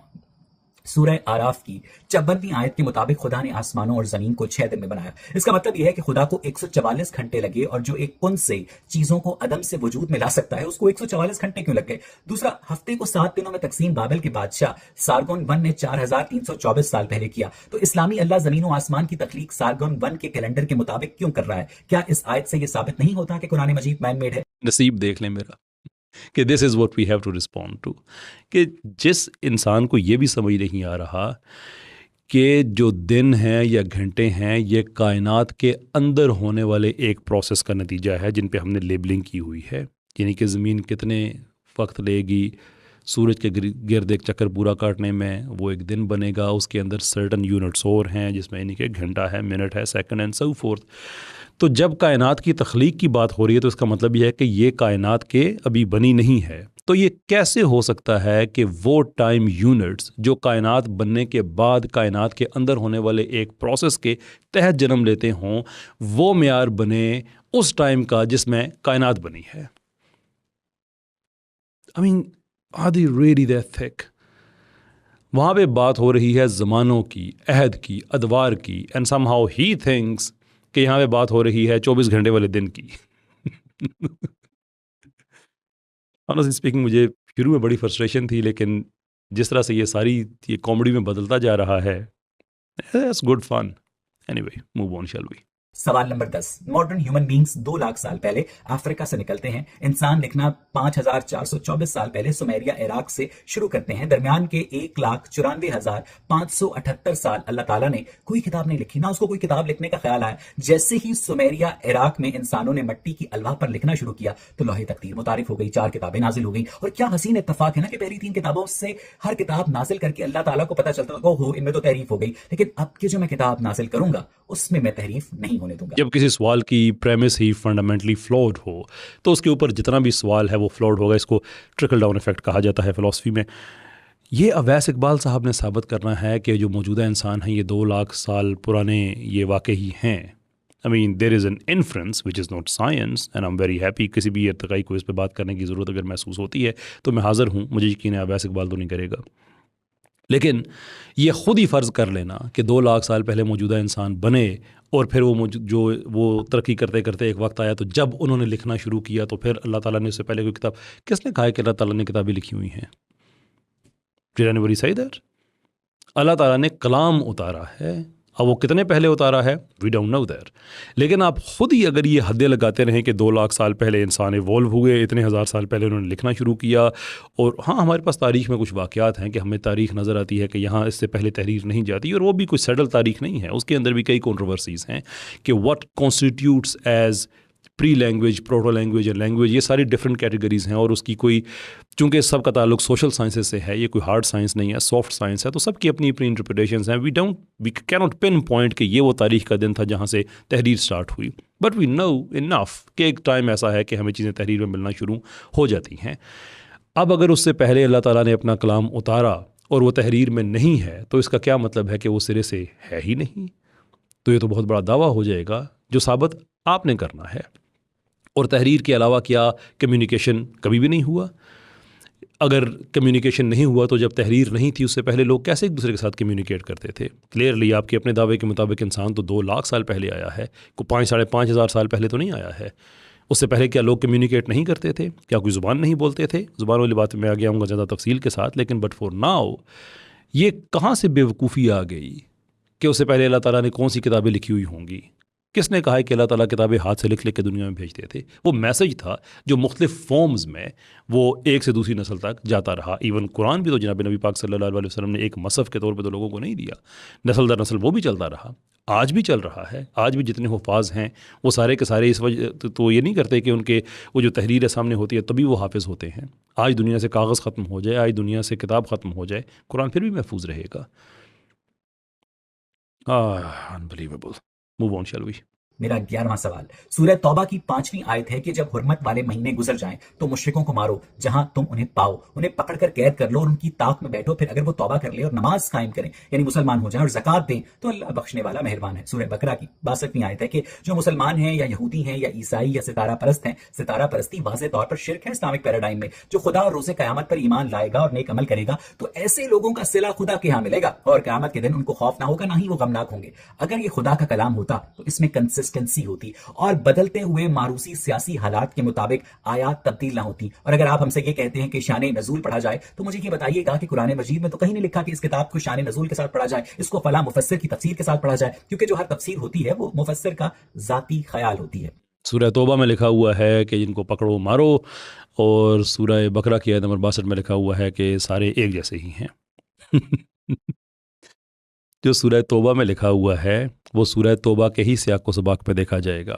A: سورہ آراف کی 56ویں آیت کے مطابق خدا نے آسمانوں اور زمین کو 6 دن میں بنایا. اس کا مطلب یہ ہے کہ خدا کو 144 گھنٹے لگے، اور جو ایک کن سے چیزوں کو عدم سے وجود میں لا سکتا ہے اس کو 144 گھنٹے کیوں لگ گئے؟ دوسرا، ہفتے کو 7 دنوں میں تقسیم بابل کے بادشاہ سارگون 1 نے 4324 سال پہلے کیا. تو اسلامی اللہ زمین و آسمان کی تخلیق سارگون 1 کے کیلنڈر کے مطابق کیوں کر رہا ہے؟ کیا اس آیت سے یہ ثابت نہیں ہوتا کہ قرآن مجید مین میڈ ہے؟
B: نصیب دیکھ لیں میرا کہ this is what we have to respond to, کہ جس انسان کو یہ بھی سمجھ نہیں آ رہا کہ جو دن ہیں یا گھنٹے ہیں یہ کائنات کے اندر ہونے والے ایک پروسیس کا نتیجہ ہے جن پہ ہم نے لیبلنگ کی ہوئی ہے، یعنی کہ زمین کتنے وقت لے گی سورج کے گرد ایک چکر پورا کاٹنے میں، وہ ایک دن بنے گا، اس کے اندر سرٹن یونٹس اور ہیں جس میں یعنی کہ گھنٹہ ہے، منٹ ہے، سیکنڈ اینڈ سو فورتھ. تو جب کائنات کی تخلیق کی بات ہو رہی ہے تو اس کا مطلب یہ ہے کہ یہ کائنات کے ابھی بنی نہیں ہے. تو یہ کیسے ہو سکتا ہے کہ وہ ٹائم یونٹس جو کائنات بننے کے بعد کائنات کے اندر ہونے والے ایک پروسیس کے تحت جنم لیتے ہوں وہ معیار بنے اس ٹائم کا جس میں کائنات بنی ہے؟ I mean, are they really that thick? وہاں پہ بات ہو رہی ہے زمانوں کی، عہد کی، ادوار کی، and somehow he thinks کہ یہاں پہ بات ہو رہی ہے 24 گھنٹے والے دن کی. honestly speaking مجھے شروع میں بڑی فرسٹریشن تھی، لیکن جس طرح سے یہ کامیڈی میں بدلتا جا رہا ہے it's good fun. Anyway, move on shall we.
A: سوال number 10، modern human beings 2 lakh سال پہلے افریقہ سے نکلتے ہیں. انسان لکھنا 5424 سال پہلے سمیریا عراق سے شروع کرتے ہیں. درمیان کے 1,94,578 سال اللہ تعالیٰ نے کوئی کتاب نہیں لکھی، نہ اس کو کوئی کتاب لکھنے کا خیال آیا. جیسے ہی سمیریا عراق میں انسانوں نے مٹی کی الواح پر لکھنا شروع کیا تو لوح تقدیر متعارف ہو گئی، 4 کتابیں نازل ہو گئیں. اور کیا حسین اتفاق ہے نا کہ پہلی 3 کتابوں سے ہر کتاب نازل کر کے اللہ تعالیٰ کو پتہ چلتا ہے اوہو ان میں تو تحریف ہو گئی، لیکن اب کی جو میں کتاب نازل کروں گا اس میں تحریف نہیں ہونے دوں گا.
B: جب کسی سوال کی پریمس ہی فنڈامنٹلی فلوڈ ہو تو اس کے اوپر جتنا بھی سوال ہے وہ فلوڈ ہوگا. اس کو ٹرکل ڈاؤن ایفیکٹ کہا جاتا ہے فلسفی میں. یہ اویس اقبال صاحب نے ثابت کرنا ہے کہ جو موجودہ انسان ہیں یہ 2 لاکھ سال پرانے یہ واقعی ہیں. I mean, there is an inference which is not science and I'm very happy. کسی بھی ارتقائی کو اس پہ بات کرنے کی ضرورت اگر محسوس ہوتی ہے تو میں حاضر ہوں. مجھے یقین ہے اویس اقبال تو نہیں کرے گا. لیکن یہ خود ہی فرض کر لینا کہ 2 لاکھ سال پہلے موجودہ انسان بنے اور پھر وہ ترقی کرتے کرتے ایک وقت آیا تو جب انہوں نے لکھنا شروع کیا تو پھر اللہ تعالیٰ نے اس سے پہلے کوئی کتاب، کس نے کہا ہے کہ اللہ تعالیٰ نے کتابیں لکھی ہوئی ہیں؟ Did anybody say that? اللہ تعالیٰ نے کلام اتارا ہے. اب وہ کتنے پہلے اتارا ہے we don't know that. لیکن آپ خود ہی اگر یہ حدیں لگاتے رہیں کہ 2 لاکھ سال پہلے انسان ایوالو ہوئے، اتنے ہزار سال پہلے انہوں نے لکھنا شروع کیا، اور ہاں ہمارے پاس تاریخ میں کچھ واقعات ہیں کہ ہمیں تاریخ نظر آتی ہے کہ یہاں اس سے پہلے تحریر نہیں جاتی، اور وہ بھی کوئی سیٹل تاریخ نہیں ہے. اس کے اندر بھی کئی کنٹروورسیز ہیں کہ what constitutes as pre language, proto language اور لینگویج، یہ ساری ڈفرینٹ کیٹیگریز ہیں. اور اس کی کوئی، چونکہ سب کا تعلق سوشل سائنسز سے ہے، یہ کوئی ہارڈ سائنس نہیں ہے، سافٹ سائنس ہے، تو سب کی اپنی اپنی انٹرپریٹیشنز ہیں. وی کینٹ پن پوائنٹ کہ یہ وہ تاریخ کا دن تھا جہاں سے تحریر سٹارٹ ہوئی، بٹ وی نو انف کہ ایک ٹائم ایسا ہے کہ ہمیں چیزیں تحریر میں ملنا شروع ہو جاتی ہیں. اب اگر اس سے پہلے اللہ تعالیٰ نے اپنا کلام اتارا اور وہ تحریر میں نہیں ہے تو اس کا کیا مطلب ہے کہ وہ سرے سے ہے ہی نہیں؟ تو یہ تو بہت بڑا دعویٰ ہو جائے گا جو ثابت آپ نے کرنا ہے. اور تحریر کے علاوہ کیا کمیونیکیشن کبھی بھی نہیں ہوا؟ اگر کمیونیکیشن نہیں ہوا تو جب تحریر نہیں تھی اس سے پہلے لوگ کیسے ایک دوسرے کے ساتھ کمیونیکیٹ کرتے تھے؟ کلیئرلی آپ کے اپنے دعوے کے مطابق انسان تو 2 لاکھ سال پہلے آیا ہے، کوئی 5-5.5 ہزار سال پہلے تو نہیں آیا ہے. اس سے پہلے کیا لوگ کمیونیکیٹ نہیں کرتے تھے؟ کیا کوئی زبان نہیں بولتے تھے؟ زبان والی بات میں آگے آؤں گا زیادہ تفصیل کے ساتھ. لیکن بٹ فور ناؤ یہ کہاں سے بے وقوفی آ گئی کہ اس سے پہلے اللہ تعالیٰ نے کون سی کتابیں لکھی ہوئی ہوں گی کس نے کہا ہے کہ اللہ تعالیٰ کتابیں ہاتھ سے لکھ لکھ کے دنیا میں بھیجتے تھے؟ وہ میسج تھا جو مختلف فارمز میں وہ ایک سے دوسری نسل تک جاتا رہا. ایون قرآن بھی تو جناب نبی پاک صلی اللہ علیہ وسلم نے ایک مصحف کے طور پہ تو لوگوں کو نہیں دیا، نسل در نسل وہ بھی چلتا رہا، آج بھی چل رہا ہے. آج بھی جتنے حفاظ ہیں وہ سارے کے سارے اس وجہ تو یہ نہیں کرتے کہ ان کے وہ جو تحریر سامنے ہوتی ہے تبھی وہ حافظ ہوتے ہیں. آج دنیا سے کاغذ ختم ہو جائے، آج دنیا سے کتاب ختم ہو جائے، قرآن پھر بھی محفوظ رہے گا. unbelievable. Move on, shall we?
A: میرا 11واں سوال سورہ توبہ کی 5ویں آیت ہے کہ جب حرمت والے مہینے گزر جائیں تو مشرکوں کو مارو جہاں تم انہیں پاؤ، انہیں پکڑ کر قید کر لو اور ان کی طاق میں بیٹھو، پھر اگر وہ توبہ کر لے اور نماز قائم کریں یعنی مسلمان ہو جائیں اور زکوٰۃ دیں تو اللہ بخشنے والا مہربان ہے. سورہ بقرہ کی 62ویں آیت ہے کہ جو مسلمان ہیں یا یہودی ہیں یا عیسائی یا ستارہ پرست ہیں، ستارہ پرستی واضح طور پر شرک ہے اسلامک پیراڈائم میں، جو خدا اور روز قیامت پر ایمان لائے گا اور نیک عمل کرے گا تو ایسے لوگوں کا صلہ خدا کے ہاں ملے گا اور قیامت کے دن ان کو خوف نہ ہوگا نہ ہی وہ غمناک ہوں گے. اگر یہ خدا کا کلام ہوتا تو اس میں کنسسٹنسی ہوتی اور بدلتے ہوئے معروضی سیاسی حالات کے مطابق آیات تبدیل نہ ہوتی. اور اگر آپ ہم سے یہ کہتے ہیں کہ شان نزول پڑھا جائے تو مجھے یہ بتائیے گا کہ قرآن مجید میں تو کہیں نہیں لکھا کہ اس کتاب کو شان نزول کے ساتھ پڑھا جائے، اس کو فلاں مفسر کی تفسیر کے ساتھ پڑھا جائے، کیونکہ جو ہر تفسیر ہوتی ہے وہ مفسر کا ذاتی خیال ہوتی ہے.
B: سورہ توبہ میں لکھا ہوا ہے کہ جن کو پکڑو مارو، اور سورہ بقرہ کی آیت نمبر 62 میں لکھا ہوا ہے کہ سارے ایک جیسے ہی ہیں. جو سورہ توبہ میں لکھا ہوا ہے وہ سورہ توبہ کے ہی سیاق و سباق پہ دیکھا جائے گا،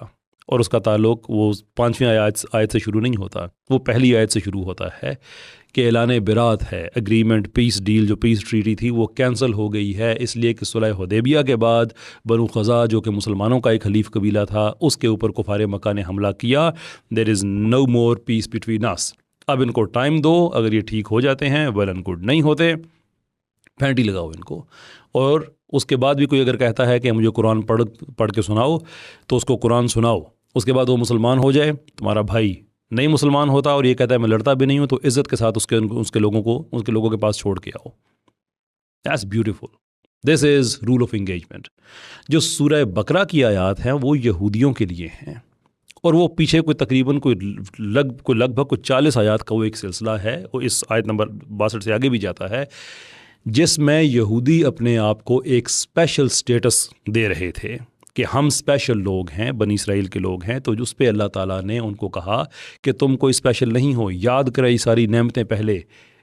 B: اور اس کا تعلق وہ 5ویں آیت سے شروع نہیں ہوتا، وہ پہلی آیت سے شروع ہوتا ہے کہ اعلان برات ہے، اگریمنٹ، پیس ڈیل، جو پیس ٹریٹی تھی وہ کینسل ہو گئی ہے، اس لیے کہ صلح حدیبیہ کے بعد بنو قزا جو کہ مسلمانوں کا ایک حلیف قبیلہ تھا اس کے اوپر کفار مکہ نے حملہ کیا. دیر از نو مور پیس بٹوین اس. اب ان کو ٹائم دو، اگر یہ ٹھیک ہو جاتے ہیں ویل اینڈ گڈ، نہیں ہوتے پھینٹی لگاؤ ان کو. اور اس کے بعد بھی کوئی اگر کہتا ہے کہ مجھے قرآن پڑھ کے سناؤ تو اس کو قرآن سناؤ، اس کے بعد وہ مسلمان ہو جائے، تمہارا بھائی نہیں مسلمان ہوتا اور یہ کہتا ہے میں لڑتا بھی نہیں ہوں، تو عزت کے ساتھ اس کے لوگوں کے پاس چھوڑ کے آؤ. That's beautiful. This is rule of engagement. جو سورہ بقرہ کی آیات ہیں وہ یہودیوں کے لیے ہیں، اور وہ پیچھے تقریباً لگ بھگ 40 آیات کا وہ ایک سلسلہ ہے، وہ اس آیت نمبر 62 سے آگے بھی جاتا ہے، جس میں یہودی اپنے آپ کو ایک اسپیشل سٹیٹس دے رہے تھے کہ ہم اسپیشل لوگ ہیں، بنی اسرائیل کے لوگ ہیں. تو اس پہ اللہ تعالیٰ نے ان کو کہا کہ تم کوئی اسپیشل نہیں ہو. یاد کرائی ساری نعمتیں پہلے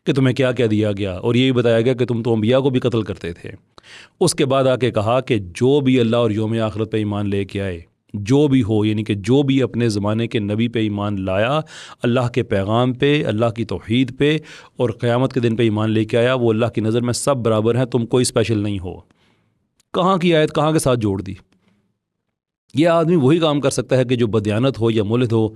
B: کہ تمہیں کیا کیا دیا گیا، اور یہ بھی بتایا گیا کہ تم تو انبیاء کو بھی قتل کرتے تھے. اس کے بعد آ کے کہا کہ جو بھی اللہ اور یوم آخرت پہ ایمان لے کے آئے، جو بھی ہو، یعنی کہ جو بھی اپنے زمانے کے نبی پہ ایمان لایا، اللہ کے پیغام پہ، اللہ کی توحید پہ، اور قیامت کے دن پہ ایمان لے کے آیا، وہ اللہ کی نظر میں سب برابر ہیں، تم کوئی اسپیشل نہیں ہو. کہاں کی آیت کہاں کے ساتھ جوڑ دی؟ یہ آدمی وہی کام کر سکتا ہے کہ جو بدیانت ہو یا ملحد ہو،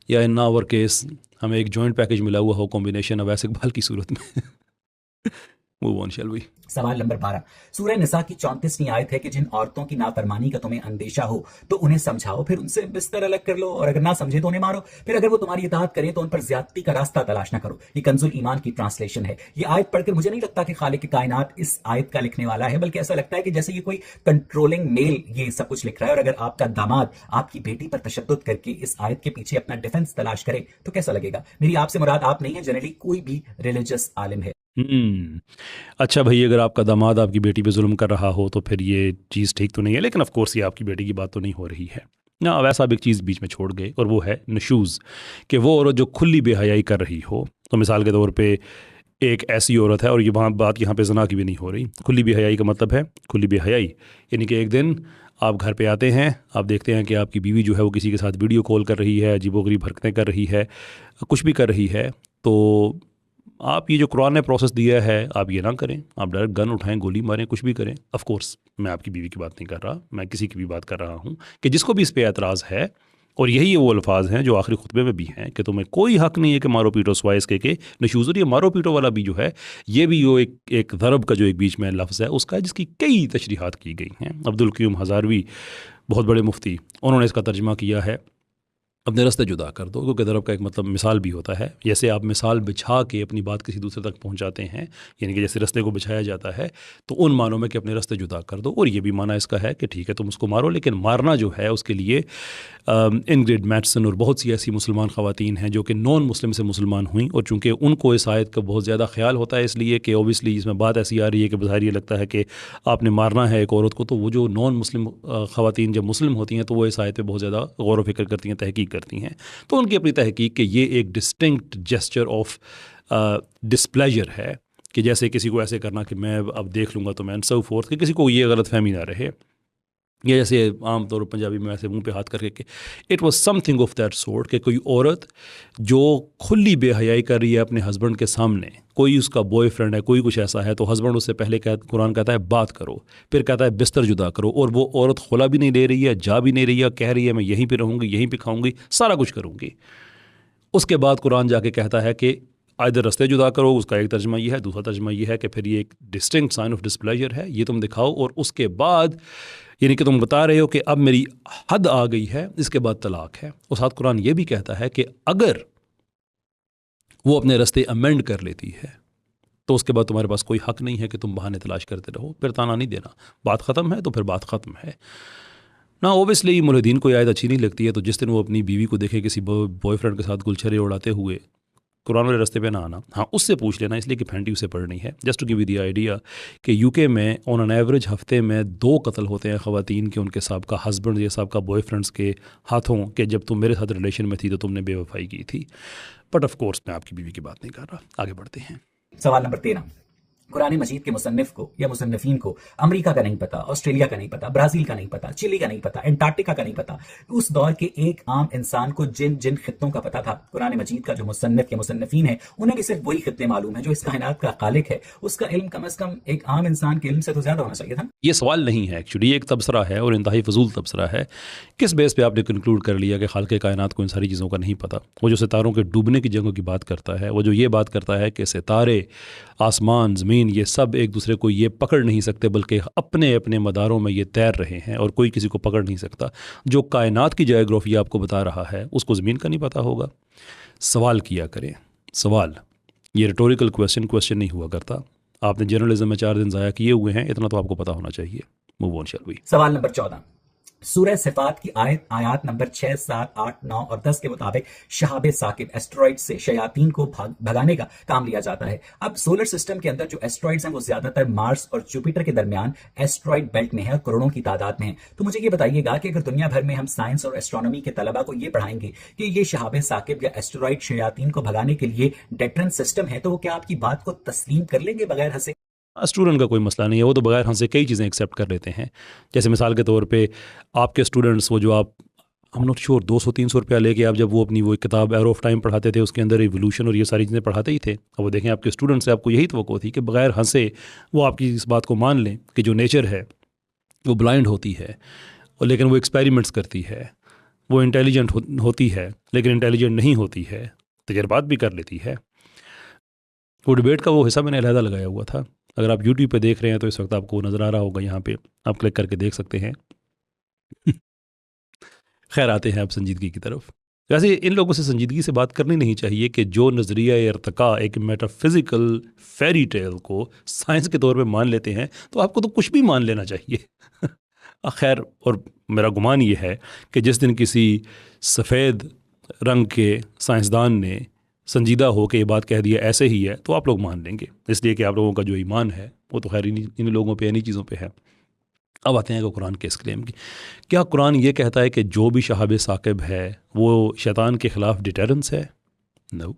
B: یا ان آور کیس ہمیں ایک جوائنٹ پیکج ملا ہوا ہو، کمبینیشن اویس اقبال کی صورت میں. Move on, shall we?
A: سوال نمبر 12 سورہ نساء کی 34ویں آیت ہے کہ جن عورتوں کی نافرمانی کا تمہیں اندیشہ ہو تو انہیں سمجھاؤ، پھر ان سے بستر الگ کر لو، اور اگر نہ سمجھے تو انہیں مارو، پھر اگر وہ تمہاری اطاعت کریں تو ان پر زیادتی کا راستہ تلاش نہ کرو. یہ کنز الایمان کی ٹرانسلیشن ہے. یہ آیت پڑھ کر مجھے نہیں لگتا کہ خالق کائنات اس آیت کا لکھنے والا ہے، بلکہ ایسا لگتا ہے کہ جیسے یہ کوئی کنٹرولنگ میل یہ سب کچھ لکھ رہا ہے. اور اگر آپ کا داماد آپ کی بیٹی پر تشدد کر کے اس آیت کے پیچھے اپنا ڈیفنس تلاش کرے تو کیسا لگے گا؟ میری آپ سے مراد آپ نہیں ہے، جنرلی کوئی بھی ریلیجس عالم ہے.
B: اچھا بھائی، اگر آپ کا داماد آپ کی بیٹی پہ ظلم کر رہا ہو تو پھر یہ چیز ٹھیک تو نہیں ہے، لیکن آف کورس یہ آپ کی بیٹی کی بات تو نہیں ہو رہی ہے نا. ویسا بھی ایک چیز بیچ میں چھوڑ گئے، اور وہ ہے نشوز، کہ وہ عورت جو کھلی بے حیائی کر رہی ہو. تو مثال کے طور پہ ایک ایسی عورت ہے، اور یہ بات یہاں پہ زنا کی بھی نہیں ہو رہی. کھلی بے حیائی کا مطلب ہے کھلی بے حیائی یعنی کہ ایک دن آپ گھر پہ آتے ہیں، آپ دیکھتے ہیں کہ آپ کی بیوی جو ہے وہ کسی کے ساتھ ویڈیو کال کر رہی ہے، عجیب و غریب حرکتیں کر رہی ہے، کچھ بھی کر رہی ہے. تو آپ یہ جو قرآن نے پروسیس دیا ہے آپ یہ نہ کریں، آپ ڈائریکٹ گن اٹھائیں، گولی ماریں، کچھ بھی کریں. آف کورس میں آپ کی بیوی کی بات نہیں کر رہا، میں کسی کی بھی بات کر رہا ہوں کہ جس کو بھی اس پہ اعتراض ہے، اور یہی وہ الفاظ ہیں جو آخری خطبے میں بھی ہیں کہ تمہیں کوئی حق نہیں ہے کہ مارو پیٹو سوائے اس کے نشوز. اور یہ مارو پیٹو والا بھی جو ہے یہ بھی وہ ایک ضرب کا جو ایک بیچ میں لفظ ہے اس کا، جس کی کئی تشریحات کی گئی ہیں. عبدالقیوم ہزاروی بہت بڑے مفتی، انہوں نے اس کا ترجمہ کیا ہے اپنے رستے جدا کر دو، کیونکہ ضرب کا ایک مطلب مثال بھی ہوتا ہے. جیسے آپ مثال بچھا کے اپنی بات کسی دوسرے تک پہنچاتے ہیں، یعنی کہ جیسے رستے کو بچھایا جاتا ہے، تو ان معنوں میں کہ اپنے رستے جدا کر دو. اور یہ بھی معنی اس کا ہے کہ ٹھیک ہے تم اس کو مارو، لیکن مارنا جو ہے اس کے لیے انگریڈ میٹسن اور بہت سی ایسی مسلمان خواتین ہیں جو کہ نان مسلم سے مسلمان ہوئیں، اور چونکہ ان کو اس آیت کا بہت زیادہ خیال ہوتا ہے اس لیے کہ اوبیسلی اس میں بات ایسی آ رہی ہے کہ بظاہر یہ لگتا ہے کہ آپ نے مارنا ہے ایک عورت کو، تو وہ جو نان مسلم خواتین جب مسلم ہوتی ہیں تو وہ اس آیت پہ بہت زیادہ غور و فکر کرتی ہیں، تحقیق کرتی ہیں، تو ان کی اپنی تحقیق کہ یہ ایک ڈسٹنکٹ جیسچر آف ڈسپلیجر ہے، کہ جیسے کسی کو ایسے کرنا کہ میں اب دیکھ لوں گا تو میں سو فورتھ، کہ کسی کو یہ غلط فہمی نہ رہے، یا جیسے عام طور پر پنجابی میں ایسے منہ پہ ہاتھ کر کے کہ it was some thing of that sort, کہ کوئی عورت جو کھلی بے حیائی کر رہی ہے اپنے ہسبینڈ کے سامنے، کوئی اس کا بوائے فرینڈ ہے، کوئی کچھ ایسا ہے، تو ہسبینڈ اس سے پہلے قرآن کہتا ہے بات کرو، پھر کہتا ہے بستر جدا کرو، اور وہ عورت خلا بھی نہیں لے رہی ہے، جا بھی نہیں رہی ہے، کہہ رہی ہے میں یہیں پہ رہوں گی، یہیں پہ کھاؤں گی، سارا کچھ کروں گی۔ اس کے بعد قرآن جا کے کہتا ہے کہ ادھر رستے جدا کرو، اس کا ایک ترجمہ یہ ہے، دوسرا ترجمہ یہ ہے کہ پھر یہ ایک ڈسٹنکٹ سائن آف ڈسپلیجر ہے، یہ تم دکھاؤ، اور اس کے بعد یعنی کہ تم بتا رہے ہو کہ اب میری حد آ گئی ہے، اس کے بعد طلاق ہے۔ اور ساتھ قرآن یہ بھی کہتا ہے کہ اگر وہ اپنے رستے امینڈ کر لیتی ہے تو اس کے بعد تمہارے پاس کوئی حق نہیں ہے کہ تم بہانے تلاش کرتے رہو، پھر تانا نہیں دینا، بات ختم ہے تو پھر بات ختم ہے نا۔ اوبیسلی ملحدین کو یہ آیت اچھی نہیں لگتی ہے، تو جس دن وہ اپنی بیوی کو دیکھے کسی بوائے فرینڈ کے ساتھ گلچھرے اڑاتے ہوئے، قرآن والے راستے پہ نہ آنا، ہاں اس سے پوچھ لینا، اس لیے کہ پھینٹی اسے پڑھنی ہے۔ Just to give you the idea کہ یو کے میں آن این ایوریج ہفتے میں 2 قتل ہوتے ہیں خواتین کے ان کے سابقہ ہسبینڈ یا سابقہ بوائے فرینڈس کے ہاتھوں، کہ جب تم میرے ساتھ ریلیشن میں تھی تو تم نے بے وفائی کی تھی۔ بٹ آف کورس میں آپ کی بیوی کی بات نہیں کر رہا۔ آگے بڑھتے ہیں۔
A: سوال نمبر 13، قرآن مجید کے مصنف کو یا مصنفین کو امریکہ کا نہیں پتا، آسٹریلیا کا نہیں پتا، برازیل کا نہیں پتا، چلی کا نہیں پتا، انٹارکٹیکا کا نہیں پتا، اس دور کے ایک عام انسان کو جن جن خطوں کا پتا تھا، قرآن مجید کا جو مصنف یا مصنفین ہیں انہیں بھی صرف وہی خطے معلوم ہیں، جو اس کائنات کا خالق ہے اس کا علم کم از کم ایک عام انسان کے علم سے تو زیادہ ہونا چاہیے تھا۔
B: یہ سوال نہیں ہے ایکچولی، یہ ایک تبصرہ ہے اور انتہائی فضول تبصرہ ہے۔ کس بیس پہ آپ نے کنکلوڈ کر لیا کہ خالق کائنات کو ان ساری چیزوں کا نہیں پتہ؟ وہ جو ستاروں کے ڈوبنے کی جنگوں کی بات کرتا ہے، وہ جو یہ بات کرتا ہے کہ ستارے، آسمان، زمین، یہ سب ایک دوسرے کو یہ پکڑ نہیں سکتے بلکہ اپنے اپنے مداروں میں یہ تیر رہے ہیں اور کوئی کسی کو پکڑ نہیں سکتا، جو کائنات کی جیوگرافی آپ کو بتا رہا ہے اس کو زمین کا نہیں پتہ ہوگا؟ سوال کیا کریں، سوال، یہ ریٹوریکل کویسچن نہیں ہوا کرتا۔ آپ نے جرنلزم میں 4 دن ضائع کیے ہوئے ہیں، اتنا تو آپ کو پتہ ہونا چاہیے۔ Move on shall we.
A: سوال نمبر 14، سورہ صفات کی آیات نمبر 6، 7، 8، 9 اور 10 کے مطابق شہاب ثاقب ایسٹرائڈ سے شیاطین کو بھگانے کا کام لیا جاتا ہے۔ اب سولر سسٹم کے اندر جو ایسٹرائڈز ہیں وہ زیادہ تر مارس اور جوپیٹر کے درمیان ایسٹرائڈ بیلٹ میں ہے اور کروڑوں کی تعداد میں ہیں۔ تو مجھے یہ بتائیے گا کہ اگر دنیا بھر میں ہم سائنس اور ایسٹرونومی کے طلباء کو یہ پڑھائیں گے کہ یہ شہاب ثاقب یا ایسٹرائڈ شیاطین کو بھگانے کے لیے ڈیٹرنٹ سسٹم ہے، تو وہ کیا آپ کی بات کو تسلیم کر لیں گے بغیر ہنسے؟
B: اسٹوڈنٹ کا کوئی مسئلہ نہیں ہے، وہ تو بغیر ہنسے کئی چیزیں ایکسیپٹ کر لیتے ہیں۔ جیسے مثال کے طور پہ آپ کے اسٹوڈنٹس، وہ جو آپ ہم نوٹ شیور 200-300 روپیہ لے کے آپ جب وہ اپنی وہ کتاب ایرو آف ٹائم پڑھاتے تھے، اس کے اندر ایوولوشن اور یہ ساری چیزیں پڑھاتے ہی تھے، اور وہ دیکھیں آپ کے اسٹوڈنٹ سے آپ کو یہی توقع تھی کہ بغیر ہنسے وہ آپ کی اس بات کو مان لیں کہ جو نیچر ہے وہ بلائنڈ ہوتی ہے، اور لیکن وہ ایکسپیریمنٹس کرتی ہے، وہ انٹیلیجنٹ ہوتی ہے لیکن انٹیلیجنٹ نہیں ہوتی ہے، تجربات بھی کر لیتی ہے۔ وہ ڈبیٹ کا وہ حصہ میں نے علیحدہ لگایا ہوا تھا، اگر آپ یوٹیوب پہ دیکھ رہے ہیں تو اس وقت آپ کو نظر آ رہا ہوگا، یہاں پہ آپ کلک کر کے دیکھ سکتے ہیں۔ خیر، آتے ہیں آپ سنجیدگی کی طرف۔ ویسے ان لوگوں سے سنجیدگی سے بات کرنی نہیں چاہیے کہ جو نظریہ ارتقاء ایک میٹا فزیکل فیری ٹیل کو سائنس کے طور پہ مان لیتے ہیں، تو آپ کو تو کچھ بھی مان لینا چاہیے۔ خیر، اور میرا گمان یہ ہے کہ جس دن کسی سفید رنگ کے سائنسدان نے سنجیدہ ہو کے یہ بات کہہ دیا ایسے ہی ہے، تو آپ لوگ مان لیں گے، اس لیے کہ آپ لوگوں کا جو ایمان ہے وہ تو خیر ان لوگوں پہ انہی چیزوں پہ ہے۔ اب آتے ہیں کہ قرآن کے اس کلیم کی، کیا قرآن یہ کہتا ہے کہ جو بھی شہاب ثاقب ہے وہ شیطان کے خلاف ڈیٹرنس ہے؟ نو،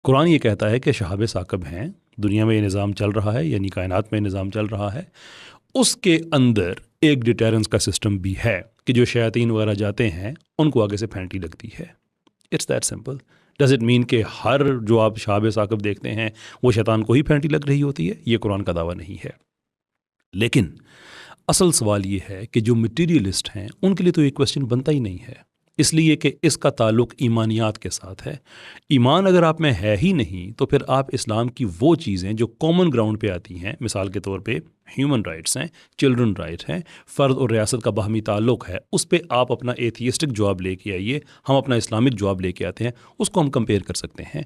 B: قرآن یہ کہتا ہے کہ شہاب ثاقب ہیں، دنیا میں یہ نظام چل رہا ہے، یعنی کائنات میں یہ نظام چل رہا ہے، اس کے اندر ایک ڈیٹرنس کا سسٹم بھی ہے کہ جو شیاطین وغیرہ جاتے ہیں ان کو آگے سے پھینٹی لگتی ہے۔ It's that simple. Does it mean کہ ہر جو آپ شہاب ثاقب دیکھتے ہیں وہ شیطان کو ہی پھینٹی لگ رہی ہوتی ہے؟ یہ قرآن کا دعویٰ نہیں ہے۔ لیکن اصل سوال یہ ہے کہ جو مٹیریلسٹ ہیں ان کے لیے تو یہ کویسچن بنتا ہی نہیں ہے، اس لیے کہ اس کا تعلق ایمانیات کے ساتھ ہے۔ ایمان اگر آپ میں ہے ہی نہیں تو پھر آپ اسلام کی وہ چیزیں جو کامن گراؤنڈ پہ آتی ہیں، مثال کے طور پہ ہیومن رائٹس ہیں، چلڈرن رائٹ ہیں، فرد اور ریاست کا باہمی تعلق ہے، اس پہ آپ اپنا ایتھیسٹک جواب لے کے آئیے، ہم اپنا اسلامک جواب لے کے آتے ہیں، اس کو ہم کمپیئر کر سکتے ہیں۔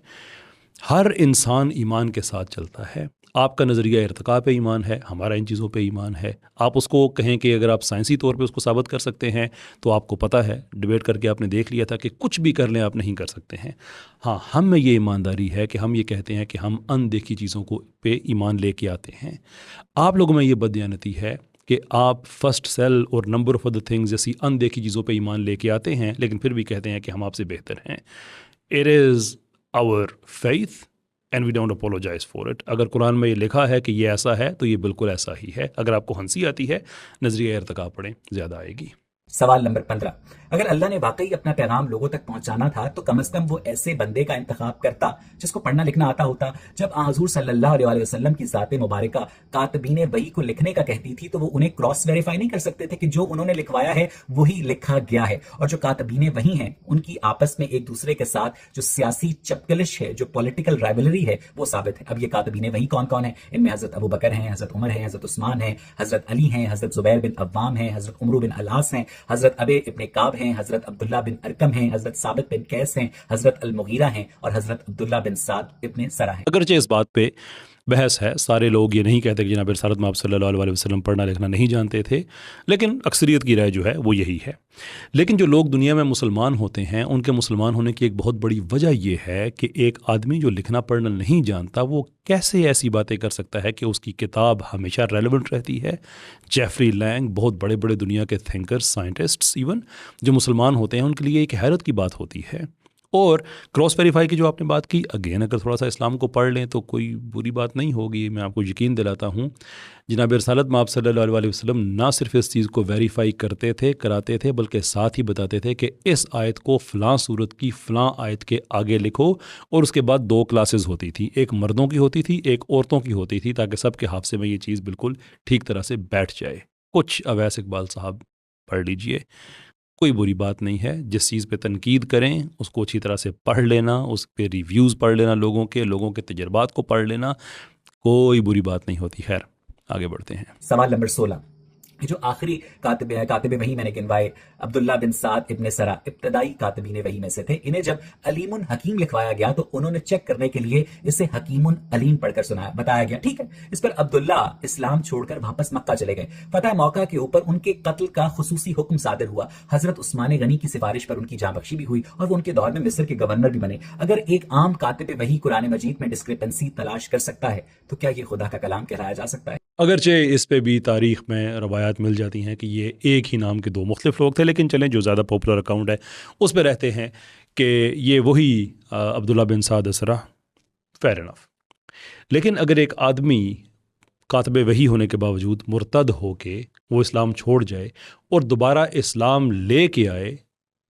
B: ہر انسان ایمان کے ساتھ چلتا ہے، آپ کا نظریہ ارتقاء پہ ایمان ہے، ہمارا ان چیزوں پہ ایمان ہے. آپ اس کو کہیں کہ اگر آپ سائنسی طور پہ اس کو ثابت کر سکتے ہیں تو آپ کو پتہ ہے، ڈیبیٹ کر کے آپ نے دیکھ لیا تھا کہ کچھ بھی کر لیں آپ نہیں کر سکتے ہیں. ہاں، ہم میں یہ ایمانداری ہے کہ ہم یہ کہتے ہیں کہ ہم ان دیکھی چیزوں کو پہ ایمان لے کے آتے ہیں. آپ لوگوں میں یہ بددیانتی ہے کہ آپ فرسٹ سیل اور نمبر آف ادر تھنگز جیسی ان دیکھی چیزوں پہ ایمان لے کے آتے ہیں، لیکن پھر بھی کہتے ہیں کہ ہم آپ سے بہتر ہیں. It is our faith and we don't apologise for it. اگر قرآن میں یہ لکھا ہے کہ یہ ایسا ہے تو یہ بالکل ایسا ہی ہے. اگر آپ کو ہنسی آتی ہے، نظریہ ارتقاء پڑھیں، زیادہ آئے گی.
A: سوال نمبر 15، اگر اللہ نے واقعی اپنا پیغام لوگوں تک پہنچانا تھا تو کم از کم وہ ایسے بندے کا انتخاب کرتا جس کو پڑھنا لکھنا آتا ہوتا. جب حضور صلی اللہ علیہ وسلم کی ذات مبارکہ کاتبین وحی کو لکھنے کا کہتی تھی تو وہ انہیں کراس ویریفائی نہیں کر سکتے تھے کہ جو انہوں نے لکھوایا ہے وہی لکھا گیا ہے. اور جو کاتبین وحی ہیں ان کی آپس میں ایک دوسرے کے ساتھ جو سیاسی چپکلش ہے، جو پولیٹیکل رائولری ہے، وہ ثابت ہے. اب یہ کاتبین وحی کون کون ہیں؟ ان میں حضرت ابو بکر ہیں، حضرت عمر ہیں، حضرت عثمان ہیں، حضرت علی ہیں، حضرت زبیر بن عوام ہیں، حضرت عمرو بن العاص ہیں، حضرت ابے ابن کعب ہیں، حضرت عبداللہ بن ارکم ہیں، حضرت ثابت بن قیس ہیں، حضرت المغیرہ ہیں، اور حضرت عبداللہ بن سعد ابن سرہ ہیں.
B: اگرچہ اس بات پہ بحث ہے، سارے لوگ یہ نہیں کہتے کہ جناب رسالت مآب صلی اللہ علیہ وسلم پڑھنا لکھنا نہیں جانتے تھے، لیکن اکثریت کی رائے جو ہے وہ یہی ہے. لیکن جو لوگ دنیا میں مسلمان ہوتے ہیں ان کے مسلمان ہونے کی ایک بہت بڑی وجہ یہ ہے کہ ایک آدمی جو لکھنا پڑھنا نہیں جانتا وہ کیسے ایسی باتیں کر سکتا ہے کہ اس کی کتاب ہمیشہ ریلیونٹ رہتی ہے. جیفری لینگ، بہت بڑے بڑے دنیا کے تھنکرز، سائنٹسٹس ایون جو مسلمان ہوتے ہیں ان کے لیے ایک حیرت کی بات ہوتی ہے. اور کراس ویریفائی کی جو آپ نے بات کی، اگین اگر تھوڑا سا اسلام کو پڑھ لیں تو کوئی بری بات نہیں ہوگی. میں آپ کو یقین دلاتا ہوں جناب رسالت مآب صلی اللہ علیہ وسلم نہ صرف اس چیز کو ویریفائی کرتے تھے، کراتے تھے، بلکہ ساتھ ہی بتاتے تھے کہ اس آیت کو فلاں صورت کی فلاں آیت کے آگے لکھو. اور اس کے بعد 2 کلاسز ہوتی تھی، ایک مردوں کی ہوتی تھی، ایک عورتوں کی ہوتی تھی، تاکہ سب کے حافظے میں یہ چیز بالکل ٹھیک طرح سے بیٹھ جائے. کچھ اویس اقبال صاحب پڑھ لیجئے، کوئی بری بات نہیں ہے. جس چیز پہ تنقید کریں اس کو اچھی طرح سے پڑھ لینا، اس پہ ریویوز پڑھ لینا، لوگوں کے تجربات کو پڑھ لینا، کوئی بری بات نہیں ہوتی. خیر، آگے بڑھتے ہیں.
A: سوال نمبر 16، جو آخری کاتب وحی میں نے گنوائے، عبداللہ بن سعد ابن سرہ ابتدائی کاتبین وحی میں سے تھے. انہیں جب علیم حکیم لکھوایا گیا تو انہوں نے چیک کرنے کے لیے اسے حکیم علیم پڑھ کر بتایا گیا. ٹھیک ہے، اس پر عبداللہ اسلام چھوڑ کر واپس مکہ چلے گئے. فتح موقع کے اوپر ان کے قتل کا خصوصی حکم صادر ہوا. حضرت عثمان غنی کی سفارش پر ان کی جاں بخشی بھی ہوئی اور وہ ان کے دور میں مصر کے گورنر بھی بنے. اگر ایک عام کاتب وحی قرآن مجید میں ڈسکرپنسی تلاش کر سکتا ہے تو کیا یہ خدا کا کلام کہلایا جا سکتا ہے؟
B: اگرچہ اس پہ بھی تاریخ میں روایات مل جاتی ہیں کہ یہ ایک ہی نام کے 2 مختلف لوگ تھے، لیکن چلیں جو زیادہ پاپولر اکاؤنٹ ہے اس پہ رہتے ہیں کہ یہ وہی عبداللہ بن سعد سرہ. Fair enough. لیکن اگر ایک آدمی کاتب وحی ہونے کے باوجود مرتد ہو کے وہ اسلام چھوڑ جائے اور دوبارہ اسلام لے کے آئے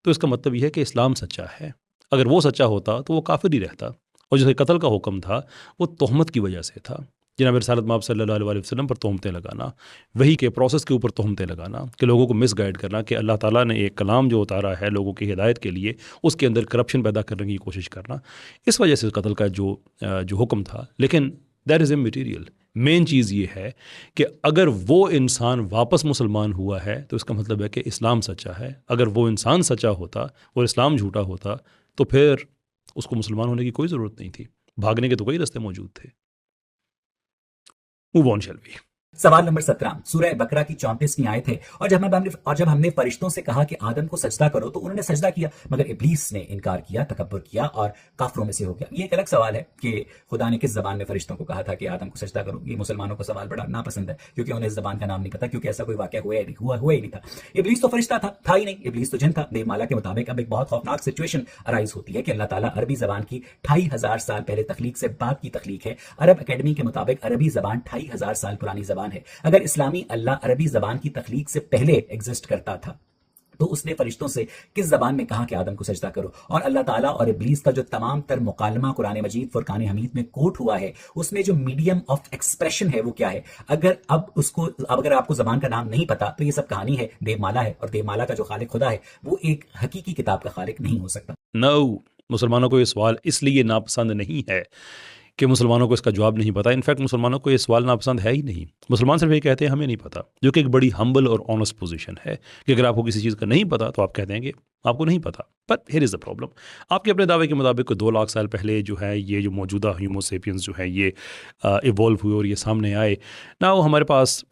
B: تو اس کا مطلب یہ ہے کہ اسلام سچا ہے. اگر وہ سچا ہوتا تو وہ کافر ہی رہتا، اور جسے قتل کا حکم تھا وہ تہمت کی وجہ سے تھا. جناب رسالت مآب صلی اللہ علیہ وسلم پر تہمتیں لگانا، وحی کے پروسیس کے اوپر تہمتیں لگانا، کہ لوگوں کو مس گائیڈ کرنا کہ اللہ تعالیٰ نے ایک کلام جو اتارا ہے لوگوں کی ہدایت کے لیے اس کے اندر کرپشن پیدا کرنے کی کوشش کرنا، اس وجہ سے قتل کا جو حکم تھا. لیکن دیٹ از اممیٹیریل. مین چیز یہ ہے کہ اگر وہ انسان واپس مسلمان ہوا ہے تو اس کا مطلب ہے کہ اسلام سچا ہے. اگر وہ انسان سچا ہوتا اور اسلام جھوٹا ہوتا تو پھر اس کو مسلمان ہونے کی کوئی ضرورت نہیں تھی، بھاگنے کے تو کئی راستے موجود تھے. Move on, shall we?
A: سوال نمبر 17، سورہ بقرہ کی 34ویں آیت ہے، اور جب ہم نے فرشتوں سے کہا کہ آدم کو سجدہ کرو تو انہوں نے سجدہ کیا مگر ابلیس نے انکار کیا، تکبر کیا اور کافروں میں سے ہو گیا. یہ ایک الگ سوال ہے کہ خدا نے کس زبان میں فرشتوں کو کہا تھا کہ آدم کو سجدہ کرو. یہ مسلمانوں کو سوال بڑا ناپسند ہے کیونکہ انہیں اس زبان کا نام نہیں پتا، کیونکہ ایسا کوئی واقعہ ہوا ہی نہیں تھا. ابلیس تو فرشتہ تھا ہی نہیں، ابلیس تو جن تھا. دیو مالا کے مطابق اب ایک بہت خوفناک سچویشن ارائز ہوتی ہے کہ اللہ تعالیٰ عربی زبان کی 2500 سال پہلے تخلیق سے بعد کی تخلیق ہے. عرب اکیڈمی کے مطابق عربی زبان 2500 سال پرانی زبان ہے. اگر اسلامی اللہ عربی زبان کی تخلیق سے پہلے ایگزسٹ کرتا تھا تو اس نے فرشتوں سے کس زبان میں کہا کہ آدم کو سجدہ کرو؟ اور اللہ تعالیٰ اور ابلیس کا جو تمام تر مکالمہ قرآن مجید فرقان حمید میں کوٹ ہوا ہے اس میں جو میڈیم آف ایکسپریشن ہے وہ کیا ہے؟ اگر آپ کو زبان کا نام نہیں پتا تو یہ سب کہانی ہے، دیو مالا ہے، اور دیو مالا کا جو خالق خدا ہے وہ ایک حقیقی کتاب کا خالق نہیں ہو سکتا.
B: مسلمانوں کو یہ سوال اس لیے ناپسند نہیں ہے کہ مسلمانوں کو اس کا جواب نہیں پتا. انفیکٹ مسلمانوں کو یہ سوال ناپسند ہے ہی نہیں. مسلمان صرف یہ کہتے ہیں ہمیں نہیں پتا، جو کہ ایک بڑی ہمبل اور آنیسٹ پوزیشن ہے کہ اگر آپ کو کسی چیز کا نہیں پتا تو آپ کہتے ہیں کہ آپ کو نہیں پتا. But here is the problem. آپ کے اپنے دعوے کے مطابق 2 لاکھ سال پہلے جو ہے یہ جو موجودہ ہیومو سیپینز جو ہے یہ ایوالو ہوئے اور یہ سامنے آئے. نا وہ ہمارے پاس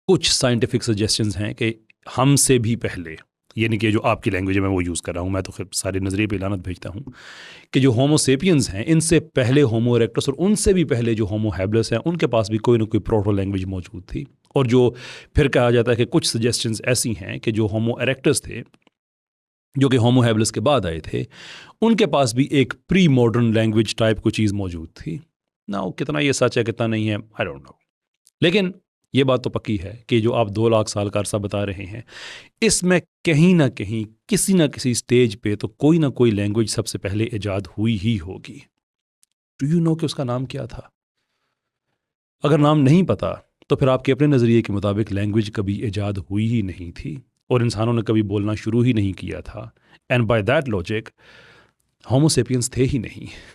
B: کچھ سائنٹیفک سجیشنز ہیں کہ ہم سے بھی پہلے، یعنی کہ جو آپ کی لینگویج میں وہ یوز کر رہا ہوں، میں تو خیر سارے نظریے پہ لعنت بھیجتا ہوں، کہ جو ہومو سیپینز ہیں ان سے پہلے ہومو اریکٹس اور ان سے بھی پہلے جو ہومو ہیبلس ہیں ان کے پاس بھی کوئی نہ کوئی پروٹو لینگویج موجود تھی. اور جو پھر کہا جاتا ہے کہ کچھ سجیشنز ایسی ہیں کہ جو ہومو اریکٹس تھے جو کہ ہومو ہیبلس کے بعد آئے تھے، ان کے پاس بھی ایک پری ماڈرن لینگویج ٹائپ کوئی چیز موجود تھی. نا کتنا یہ سچ ہے کتنا نہیں ہے آئی ڈونٹ نو، لیکن یہ بات تو پکی ہے کہ جو آپ 2 لاکھ سال کا عرصہ بتا رہے ہیں اس میں کہیں نہ کہیں کسی نہ کسی سٹیج پہ تو کوئی نہ کوئی لینگویج سب سے پہلے ایجاد ہوئی ہی ہوگی. ڈو یو نو کہ اس کا نام کیا تھا؟ اگر نام نہیں پتا تو پھر آپ کے اپنے نظریے کے مطابق لینگویج کبھی ایجاد ہوئی ہی نہیں تھی اور انسانوں نے کبھی بولنا شروع ہی نہیں کیا تھا. And by that logic homo sapiens تھے ہی نہیں.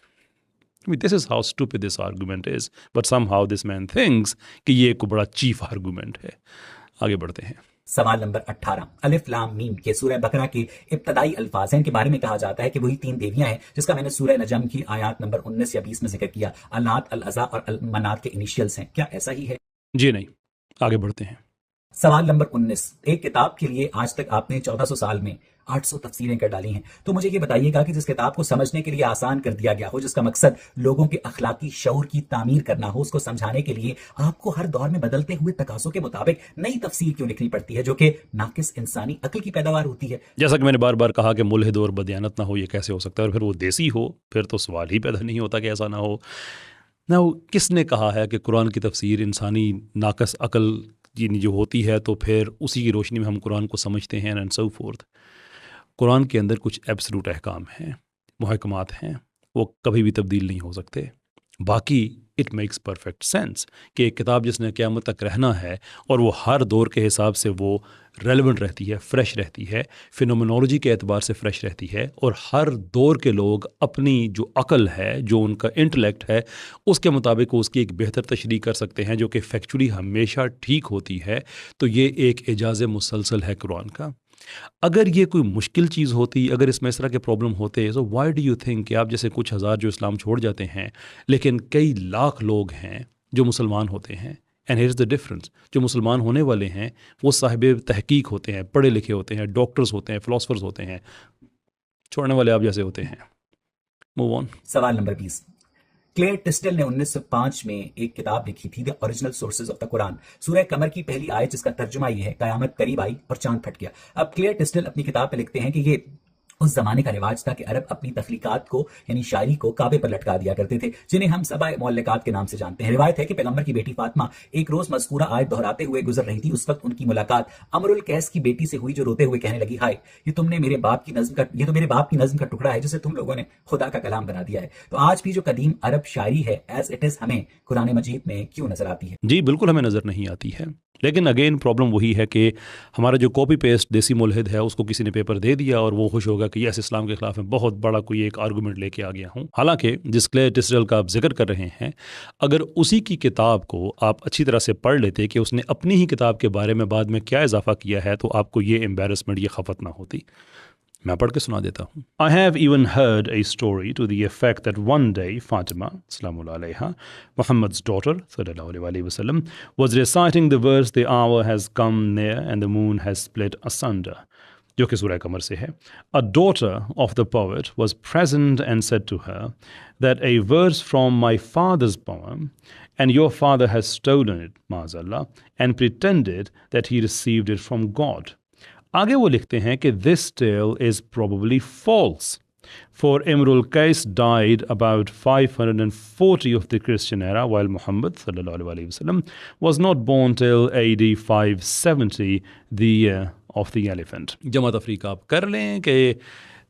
B: This is how stupid this argument is, but somehow this man thinks کہ یہ ایک بڑا چیف آرگومنٹ ہے. آگے بڑھتے ہیں.
A: سوال نمبر 18. الف لام میم کے سورہ بقرہ کے ابتدائی الفاظ ہیں، ان کے بارے میں کہا جاتا ہے کہ وہی 3 دیویاں ہیں جس کا میں نے سورہ نجم کی آیات نمبر 19 یا 20 میں ذکر کیا. اللات، العزا اور المنات کے انیشیلز ہیں، کیا ایسا ہی ہے؟
B: جی نہیں. آگے بڑھتے ہیں.
A: سوال نمبر 19. ایک کتاب کے لیے آج تک آپ نے 1400 سال میں 800 تفسیریں کر ڈالی ہیں، تو مجھے یہ بتائیے گا کہ جس کتاب کو سمجھنے کے لیے آسان کر دیا گیا ہو، جس کا مقصد لوگوں کے اخلاقی شعور کی تعمیر کرنا ہو، اس کو سمجھانے کے لیے آپ کو ہر دور میں بدلتے ہوئے تقاضوں کے مطابق نئی تفسیر کیوں لکھنی پڑتی ہے جو کہ ناقص انسانی عقل کی پیداوار ہوتی ہے؟
B: جیسا کہ میں نے بار بار کہا کہ ملحد اور بدیانت نہ ہو یہ کیسے ہو سکتا ہے، اور پھر وہ دیسی ہو پھر تو سوال ہی پیدا نہیں ہوتا کہ ایسا نہ ہو. نہ کس نے کہا ہے کہ قرآن کی تفسیر انسانی ناقص عقل جو ہوتی ہے تو پھر اسی کی روشنی میں ہم قرآن کو سمجھتے ہیں اینڈ سو فورتھ. قرآن کے اندر کچھ ایبسلوٹ احکام ہیں، محکمات ہیں، وہ کبھی بھی تبدیل نہیں ہو سکتے. باقی اٹ میکس پرفیکٹ سینس کہ ایک کتاب جس نے قیامت تک رہنا ہے اور وہ ہر دور کے حساب سے وہ ریلیونٹ رہتی ہے، فریش رہتی ہے، فینومینالوجی کے اعتبار سے فریش رہتی ہے، اور ہر دور کے لوگ اپنی جو عقل ہے، جو ان کا انٹلیکٹ ہے، اس کے مطابق وہ اس کی ایک بہتر تشریح کر سکتے ہیں جو کہ فیکچولی ہمیشہ ٹھیک ہوتی ہے. تو یہ ایک اعجاز مسلسل ہے قرآن کا. اگر یہ کوئی مشکل چیز ہوتی، اگر اس میں اس طرح کے پرابلم ہوتے، so why do you think کہ آپ جیسے کچھ ہزار جو اسلام چھوڑ جاتے ہیں لیکن کئی لاکھ لوگ ہیں جو مسلمان ہوتے ہیں. And here is the difference, جو مسلمان ہونے والے ہیں وہ صاحب تحقیق ہوتے ہیں، پڑھے لکھے ہوتے ہیں، ڈاکٹرز ہوتے ہیں، فلاسفرز ہوتے ہیں. چھوڑنے والے آپ جیسے ہوتے ہیں. Move on.
A: سوال نمبر 20. کلیئر ٹسٹل نے 1905 میں ایک کتاب لکھی تھی، the original sources of the Quran. سورہ قمر کی پہلی آیت جس کا ترجمہ یہ ہے، قیامت قریب آئی اور چاند پھٹ گیا. اب کلیئر ٹسٹل اپنی کتاب پہ لکھتے ہیں کہ یہ اس زمانے کا رواج تھا کہ عرب اپنی تخلیقات کو یعنی شاعری کو کعبے پر لٹکا دیا کرتے تھے، جنہیں ہم سبع معلقات کے نام سے جانتے ہیں. روایت ہے کہ پیغمبر کی بیٹی فاطمہ ایک روز مذکورہ آیت دہراتے ہوئے گزر رہی تھی. اس وقت ان کی ملاقات امر القیس کی بیٹی سے ہوئی جو روتے ہوئے کہنے لگی، ہائے یہ تو میرے باپ کی نظم کا ٹکڑا ہے جسے تم لوگوں نے خدا کا کلام بنا دیا ہے. تو آج بھی جو قدیم عرب شاعری ہے ایز اٹ از ہمیں قرآن مجید میں کیوں نظر آتی ہے؟
B: جی بالکل ہمیں نظر نہیں آتی ہے، لیکن اگین پرابلم وہی ہے کہ ہمارا جو کاپی پیسٹ دیسی ملحد ہے اس کو کسی نے پیپر دے دیا اور وہ خوش ہوگا کہ یس اسلام کے خلاف میں بہت بڑا کوئی ایک آرگومنٹ لے کے آ گیا ہوں. حالانکہ جس کلیئر ٹسٹل کا آپ ذکر کر رہے ہیں، اگر اسی کی کتاب کو آپ اچھی طرح سے پڑھ لیتے کہ اس نے اپنی ہی کتاب کے بارے میں بعد میں کیا اضافہ کیا ہے تو آپ کو یہ امبیرسمنٹ، یہ خفت نہ ہوتی. میں پڑھ کے سنا دیتا ہوں. I have even heard a story to the effect that one day Fatima, Salaam alayha, Muhammad's daughter, sallallahu alayhi wa sallam, was reciting the verse, the hour has come near and the moon has split asunder, جو کہ سورہ قمر سے ہے. A daughter of the poet was present and said to her that a verse from my father's poem and your father has stolen it, ma'azallah, and pretended that he received it from God. آگے وہ لکھتے ہیں کہ this tale is probably false, for Imr al-Qais died about 540 of the Christian era, while Muhammad sallallahu alaihi wasallam was not born till AD 570, the year of the elephant. جمع تفریق آپ کر لیں کہ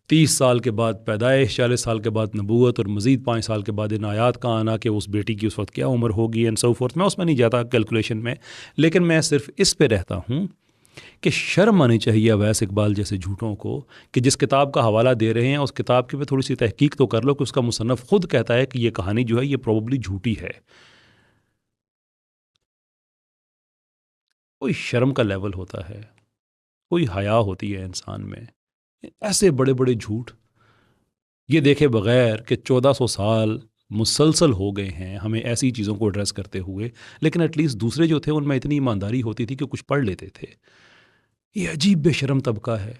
B: 30 سال کے بعد پیدائش، 40 سال کے بعد نبوت، اور مزید 5 سال کے بعد ان آیات کا آنا کہ اس بیٹی کی اس وقت کیا عمر ہوگی اینڈ سو فورتھ. میں اس میں نہیں جاتا کیلکولیشن میں، لیکن میں صرف اس پہ رہتا ہوں کہ شرم آنی چاہیے اویس اقبال جیسے جھوٹوں کو کہ جس کتاب کا حوالہ دے رہے ہیں اس کتاب کے پہ تھوڑی سی تحقیق تو کر لو کہ اس کا مصنف خود کہتا ہے کہ یہ کہانی جو ہے یہ پروبیبلی جھوٹی ہے. کوئی شرم کا لیول ہوتا ہے، کوئی حیا ہوتی ہے انسان میں. ایسے بڑے بڑے جھوٹ یہ دیکھے بغیر کہ 1400 سال مسلسل ہو گئے ہیں ہمیں ایسی چیزوں کو ایڈریس کرتے ہوئے، لیکن ایٹ لیسٹ دوسرے جو تھے ان میں اتنی ایمانداری ہوتی تھی کہ کچھ پڑھ لیتے تھے۔ یہ عجیب بے شرم طبقہ ہے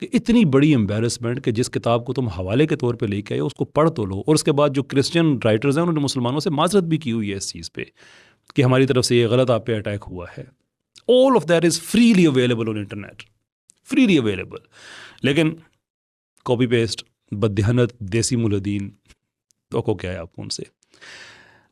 B: کہ اتنی بڑی امبیرسمنٹ کہ جس کتاب کو تم حوالے کے طور پہ لے کے آئے اس کو پڑھ تو لو، اور اس کے بعد جو کرسچن رائٹرز ہیں انہوں نے مسلمانوں سے معذرت بھی کی ہوئی ہے اس چیز پہ کہ ہماری طرف سے یہ غلط آپ پہ اٹیک ہوا ہے۔ All of that is freely available on internet, freely available, لیکن کاپی پیسٹ، بددہنت، دیسی ملدین، تو کو کیا ہے آپ کو ان سے۔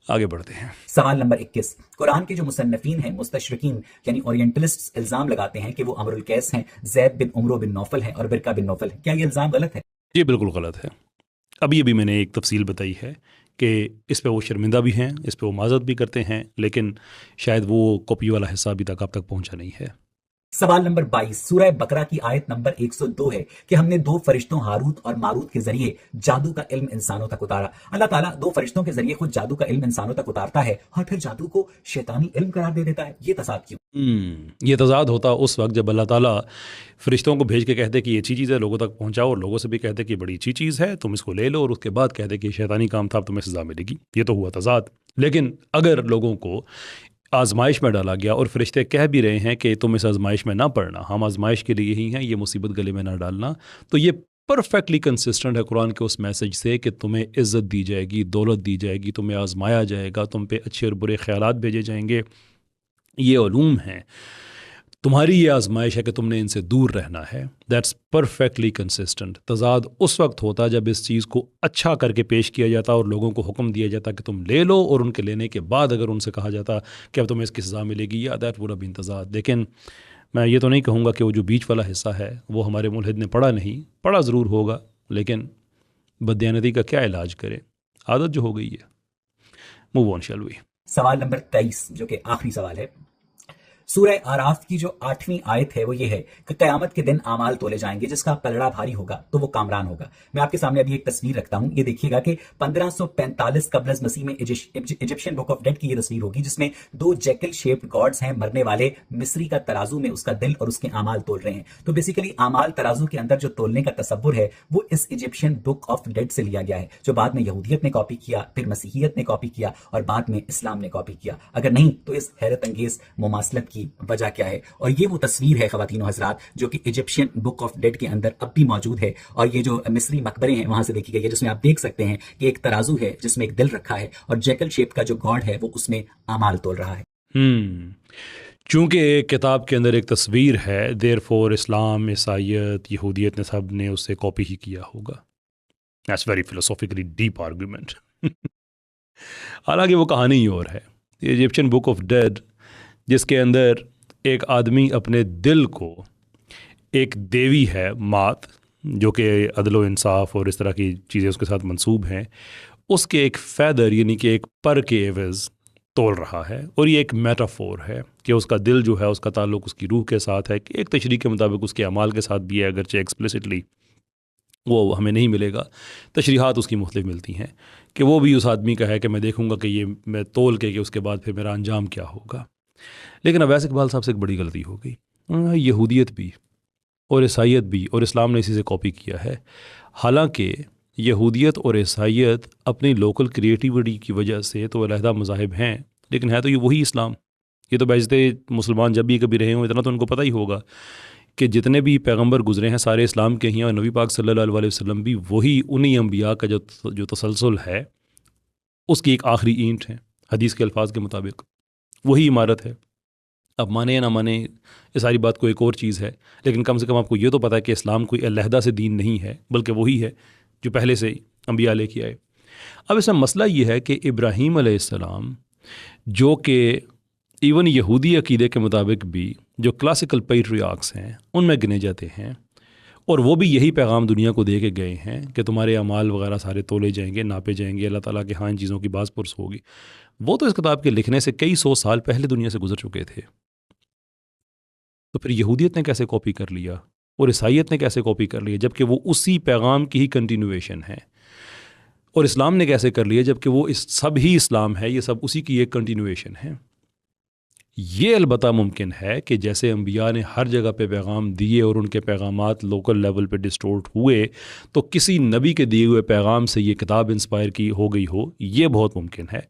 B: آگے بڑھتے ہیں۔
A: سوال نمبر 21، قرآن کے جو مصنفین ہیں مستشرقین یعنی اورینٹلسٹس الزام لگاتے ہیں کہ وہ امر القیس ہیں، زید بن عمرو بن نوفل ہیں اور برکہ بن نوفل ہیں، کیا یہ الزام غلط ہے؟
B: یہ بالکل غلط ہے۔ ابھی میں نے ایک تفصیل بتائی ہے کہ اس پہ وہ شرمندہ بھی ہیں، اس پہ وہ معذرت بھی کرتے ہیں، لیکن شاید وہ کاپی والا حصہ ابھی تک آپ تک پہنچا نہیں ہے۔
A: سوال نمبر 22، سورہ بقرہ کی آیت نمبر 102 ہے کہ ہم نے 2 فرشتوں ہاروت اور ماروت کے ذریعے جادو کا علم انسانوں تک اتارا۔ اللہ تعالیٰ 2 فرشتوں کے ذریعے خود جادو کا علم انسانوں تک اتارتا ہے اور پھر جادو کو شیطانی علم قرار دے دیتا ہے، یہ تضاد کیوں؟
B: یہ تضاد ہوتا اس وقت جب اللہ تعالیٰ فرشتوں کو بھیج کے کہتے کہ یہ اچھی چیز ہے، لوگوں تک پہنچاؤ، اور لوگوں سے بھی کہتے کہ یہ بڑی اچھی چیز ہے، تم اس کو لے لو، اور اس کے بعد کہتے کہ یہ شیطانی کام تھا، اب تمہیں سزا ملے گی۔ یہ تو ہوا تضاد۔ لیکن اگر لوگوں کو آزمائش میں ڈالا گیا اور فرشتے کہہ بھی رہے ہیں کہ تم اس آزمائش میں نہ پڑنا، ہم آزمائش کے لیے ہی ہیں، یہ مصیبت گلے میں نہ ڈالنا، تو یہ پرفیکٹلی کنسسٹنٹ ہے قرآن کے اس میسج سے کہ تمہیں عزت دی جائے گی، دولت دی جائے گی، تمہیں آزمایا جائے گا، تم پہ اچھے اور برے خیالات بھیجے جائیں گے۔ یہ علوم ہیں، تمہاری یہ آزمائش ہے کہ تم نے ان سے دور رہنا ہے۔ That's perfectly consistent. تضاد اس وقت ہوتا جب اس چیز کو اچھا کر کے پیش کیا جاتا اور لوگوں کو حکم دیا جاتا کہ تم لے لو، اور ان کے لینے کے بعد اگر ان سے کہا جاتا کہ اب تمہیں اس کی سزا ملے گی، یا دیٹ وڈ ہیو بین تضاد۔ لیکن میں یہ تو نہیں کہوں گا کہ وہ جو بیچ والا حصہ ہے وہ ہمارے ملحد نے پڑھا نہیں، پڑھا ضرور ہوگا، لیکن بددیانتی کا کیا علاج کرے، عادت جو ہو گئی ہے۔ Move on shall we.
A: سوال نمبر 23 جو کہ آخری سوال ہے، سورہ آراف کی جو 8ویں آیت ہے وہ یہ ہے کہ قیامت کے دن اعمال تولے جائیں گے، جس کا پلڑا بھاری ہوگا تو وہ کامران ہوگا۔ میں آپ کے سامنے ابھی ایک تصویر رکھتا ہوں، یہ دیکھیے گا کہ 1545 قبل از مسیح میں ایجپشین بک آف ڈیڈ کی یہ تصویر ہوگی، جس میں 2 جیکل شیپڈ گاڈز ہیں مرنے والے، مصری کا ترازو میں اس کا دل اور اس کے اعمال تول رہے ہیں۔ تو بیسیکلی اعمال ترازو کے اندر جو تولنے کا تصور ہے وہ اس ایجپشین بک آف ڈیڈ سے لیا گیا ہے، جو بعد میں یہودیت نے کاپی کیا، پھر مسیحیت نے کاپی کیا اور بعد میں اسلام نے کاپی کیا۔ اگر نہیں تو اس حیرت انگیز مماثلت کی وجہ کیا ہے؟ اور یہ وہ تصویر ہے خواتین و حضرات جو کہ ایجپشین بک آف ڈیڈ کے اندر اب بھی موجود ہے، اور یہ جو مصری مقبرے ہیں وہاں سے دیکھی گئی ہے، جس میں آپ دیکھ سکتے ہیں کہ ایک ترازو ہے جس میں ایک دل رکھا ہے، اور جیکل شیپ کا جو گاڈ ہے وہ اس میں اعمال تول رہا ہے۔
B: چونکہ ایک کتاب کے اندر ایک تصویر ہے، دیر فور اسلام، عیسائیت، یہودیت نے سب نے اس سے کاپی ہی کیا ہوگا۔ That's very philosophically deep argument. حالانکہ وہ کہانی ہی اور ہے۔ ایجپشین بک آف ڈیڈ جس کے اندر ایک آدمی اپنے دل کو ایک دیوی ہے مات، جو کہ عدل و انصاف اور اس طرح کی چیزیں اس کے ساتھ منسوب ہیں، اس کے ایک فیدر یعنی کہ ایک پر کے عوض تول رہا ہے، اور یہ ایک میٹافور ہے کہ اس کا دل جو ہے اس کا تعلق اس کی روح کے ساتھ ہے، کہ ایک تشریح کے مطابق اس کے اعمال کے ساتھ بھی ہے، اگرچہ ایکسپلسٹلی وہ ہمیں نہیں ملے گا، تشریحات اس کی مختلف ملتی ہیں کہ وہ بھی اس آدمی کا ہے کہ میں دیکھوں گا کہ یہ میں تول کے کہ اس کے بعد پھر میرا انجام کیا ہوگا۔ لیکن اویس اقبال صاحب سے ایک بڑی غلطی ہو گئی، یہودیت بھی اور عیسائیت بھی اور اسلام نے اسی سے کاپی کیا ہے، حالانکہ یہودیت اور عیسائیت اپنی لوکل کریٹیوٹی کی وجہ سے تو علیحدہ مذاہب ہیں، لیکن ہے تو یہ وہی اسلام۔ یہ تو بیشتے مسلمان جب بھی کبھی رہے ہوں اتنا تو ان کو پتہ ہی ہوگا کہ جتنے بھی پیغمبر گزرے ہیں سارے اسلام کے ہی ہیں، اور نبی پاک صلی اللہ علیہ وسلم بھی وہی انہی انبیاء کا جو تسلسل ہے اس کی ایک آخری اینٹ ہے، حدیث کے الفاظ کے مطابق وہی عمارت ہے۔ اب مانے یا نہ مانے یہ ساری بات کو ایک اور چیز ہے، لیکن کم سے کم آپ کو یہ تو پتہ ہے کہ اسلام کوئی علیحدہ سے دین نہیں ہے، بلکہ وہی ہے جو پہلے سے انبیاء لے کے آئے۔ اب اس میں مسئلہ یہ ہے کہ ابراہیم علیہ السلام جو کہ ایون یہودی عقیدے کے مطابق بھی جو کلاسیکل پیٹریارکس ہیں ان میں گنے جاتے ہیں، اور وہ بھی یہی پیغام دنیا کو دے کے گئے ہیں کہ تمہارے اعمال وغیرہ سارے تولے جائیں گے، ناپے جائیں گے، اللہ تعالیٰ کے ہاں ان چیزوں کی باز پرس ہوگی۔ وہ تو اس کتاب کے لکھنے سے کئی 100 سال پہلے دنیا سے گزر چکے تھے، تو پھر یہودیت نے کیسے کاپی کر لیا اور عیسائیت نے کیسے کاپی کر لیا جبکہ وہ اسی پیغام کی ہی کنٹینویشن ہے، اور اسلام نے کیسے کر لیا جبکہ وہ سب ہی اسلام ہے، یہ سب اسی کی ایک کنٹینویشن ہے۔ یہ البتہ ممکن ہے کہ جیسے انبیاء نے ہر جگہ پہ پیغام دیے اور ان کے پیغامات لوکل لیول پہ ڈسٹورٹ ہوئے، تو کسی نبی کے دیے ہوئے پیغام سے یہ کتاب انسپائر کی ہو گئی ہو، یہ بہت ممکن ہے،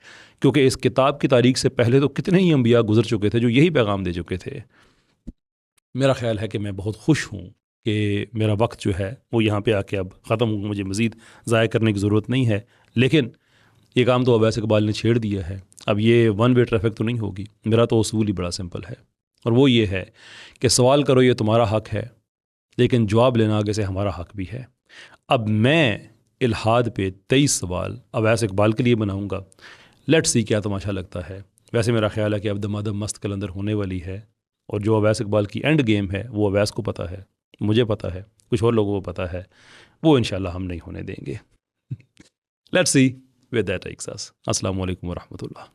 B: کیونکہ اس کتاب کی تاریخ سے پہلے تو کتنے ہی انبیاء گزر چکے تھے جو یہی پیغام دے چکے تھے۔ میرا خیال ہے کہ میں بہت خوش ہوں کہ میرا وقت جو ہے وہ یہاں پہ آ کے اب ختم ہو، مجھے مزید ضائع کرنے کی ضرورت نہیں ہے، لیکن یہ کام تو اویس اقبال نے چھیڑ دیا ہے۔ اب یہ ون وے ٹریفک تو نہیں ہوگی۔ میرا تو اصول ہی بڑا سمپل ہے، اور وہ یہ ہے کہ سوال کرو یہ تمہارا حق ہے، لیکن جواب لینا آگے سے ہمارا حق بھی ہے۔ اب میں الحاد پہ 23 سوال اویس اقبال کے لیے بناؤں گا، لیٹ سی کیا تماشا لگتا ہے۔ ویسے میرا خیال ہے کہ اب دمادم مست کلندر ہونے والی ہے، اور جو اویس اقبال کی اینڈ گیم ہے وہ اویس کو پتہ ہے، مجھے پتہ ہے، کچھ اور لوگوں کو پتہ ہے، وہ انشاءاللہ ہم نہیں ہونے دیں گے۔ Let see where that takes us۔ السلام علیکم ورحمۃ اللہ۔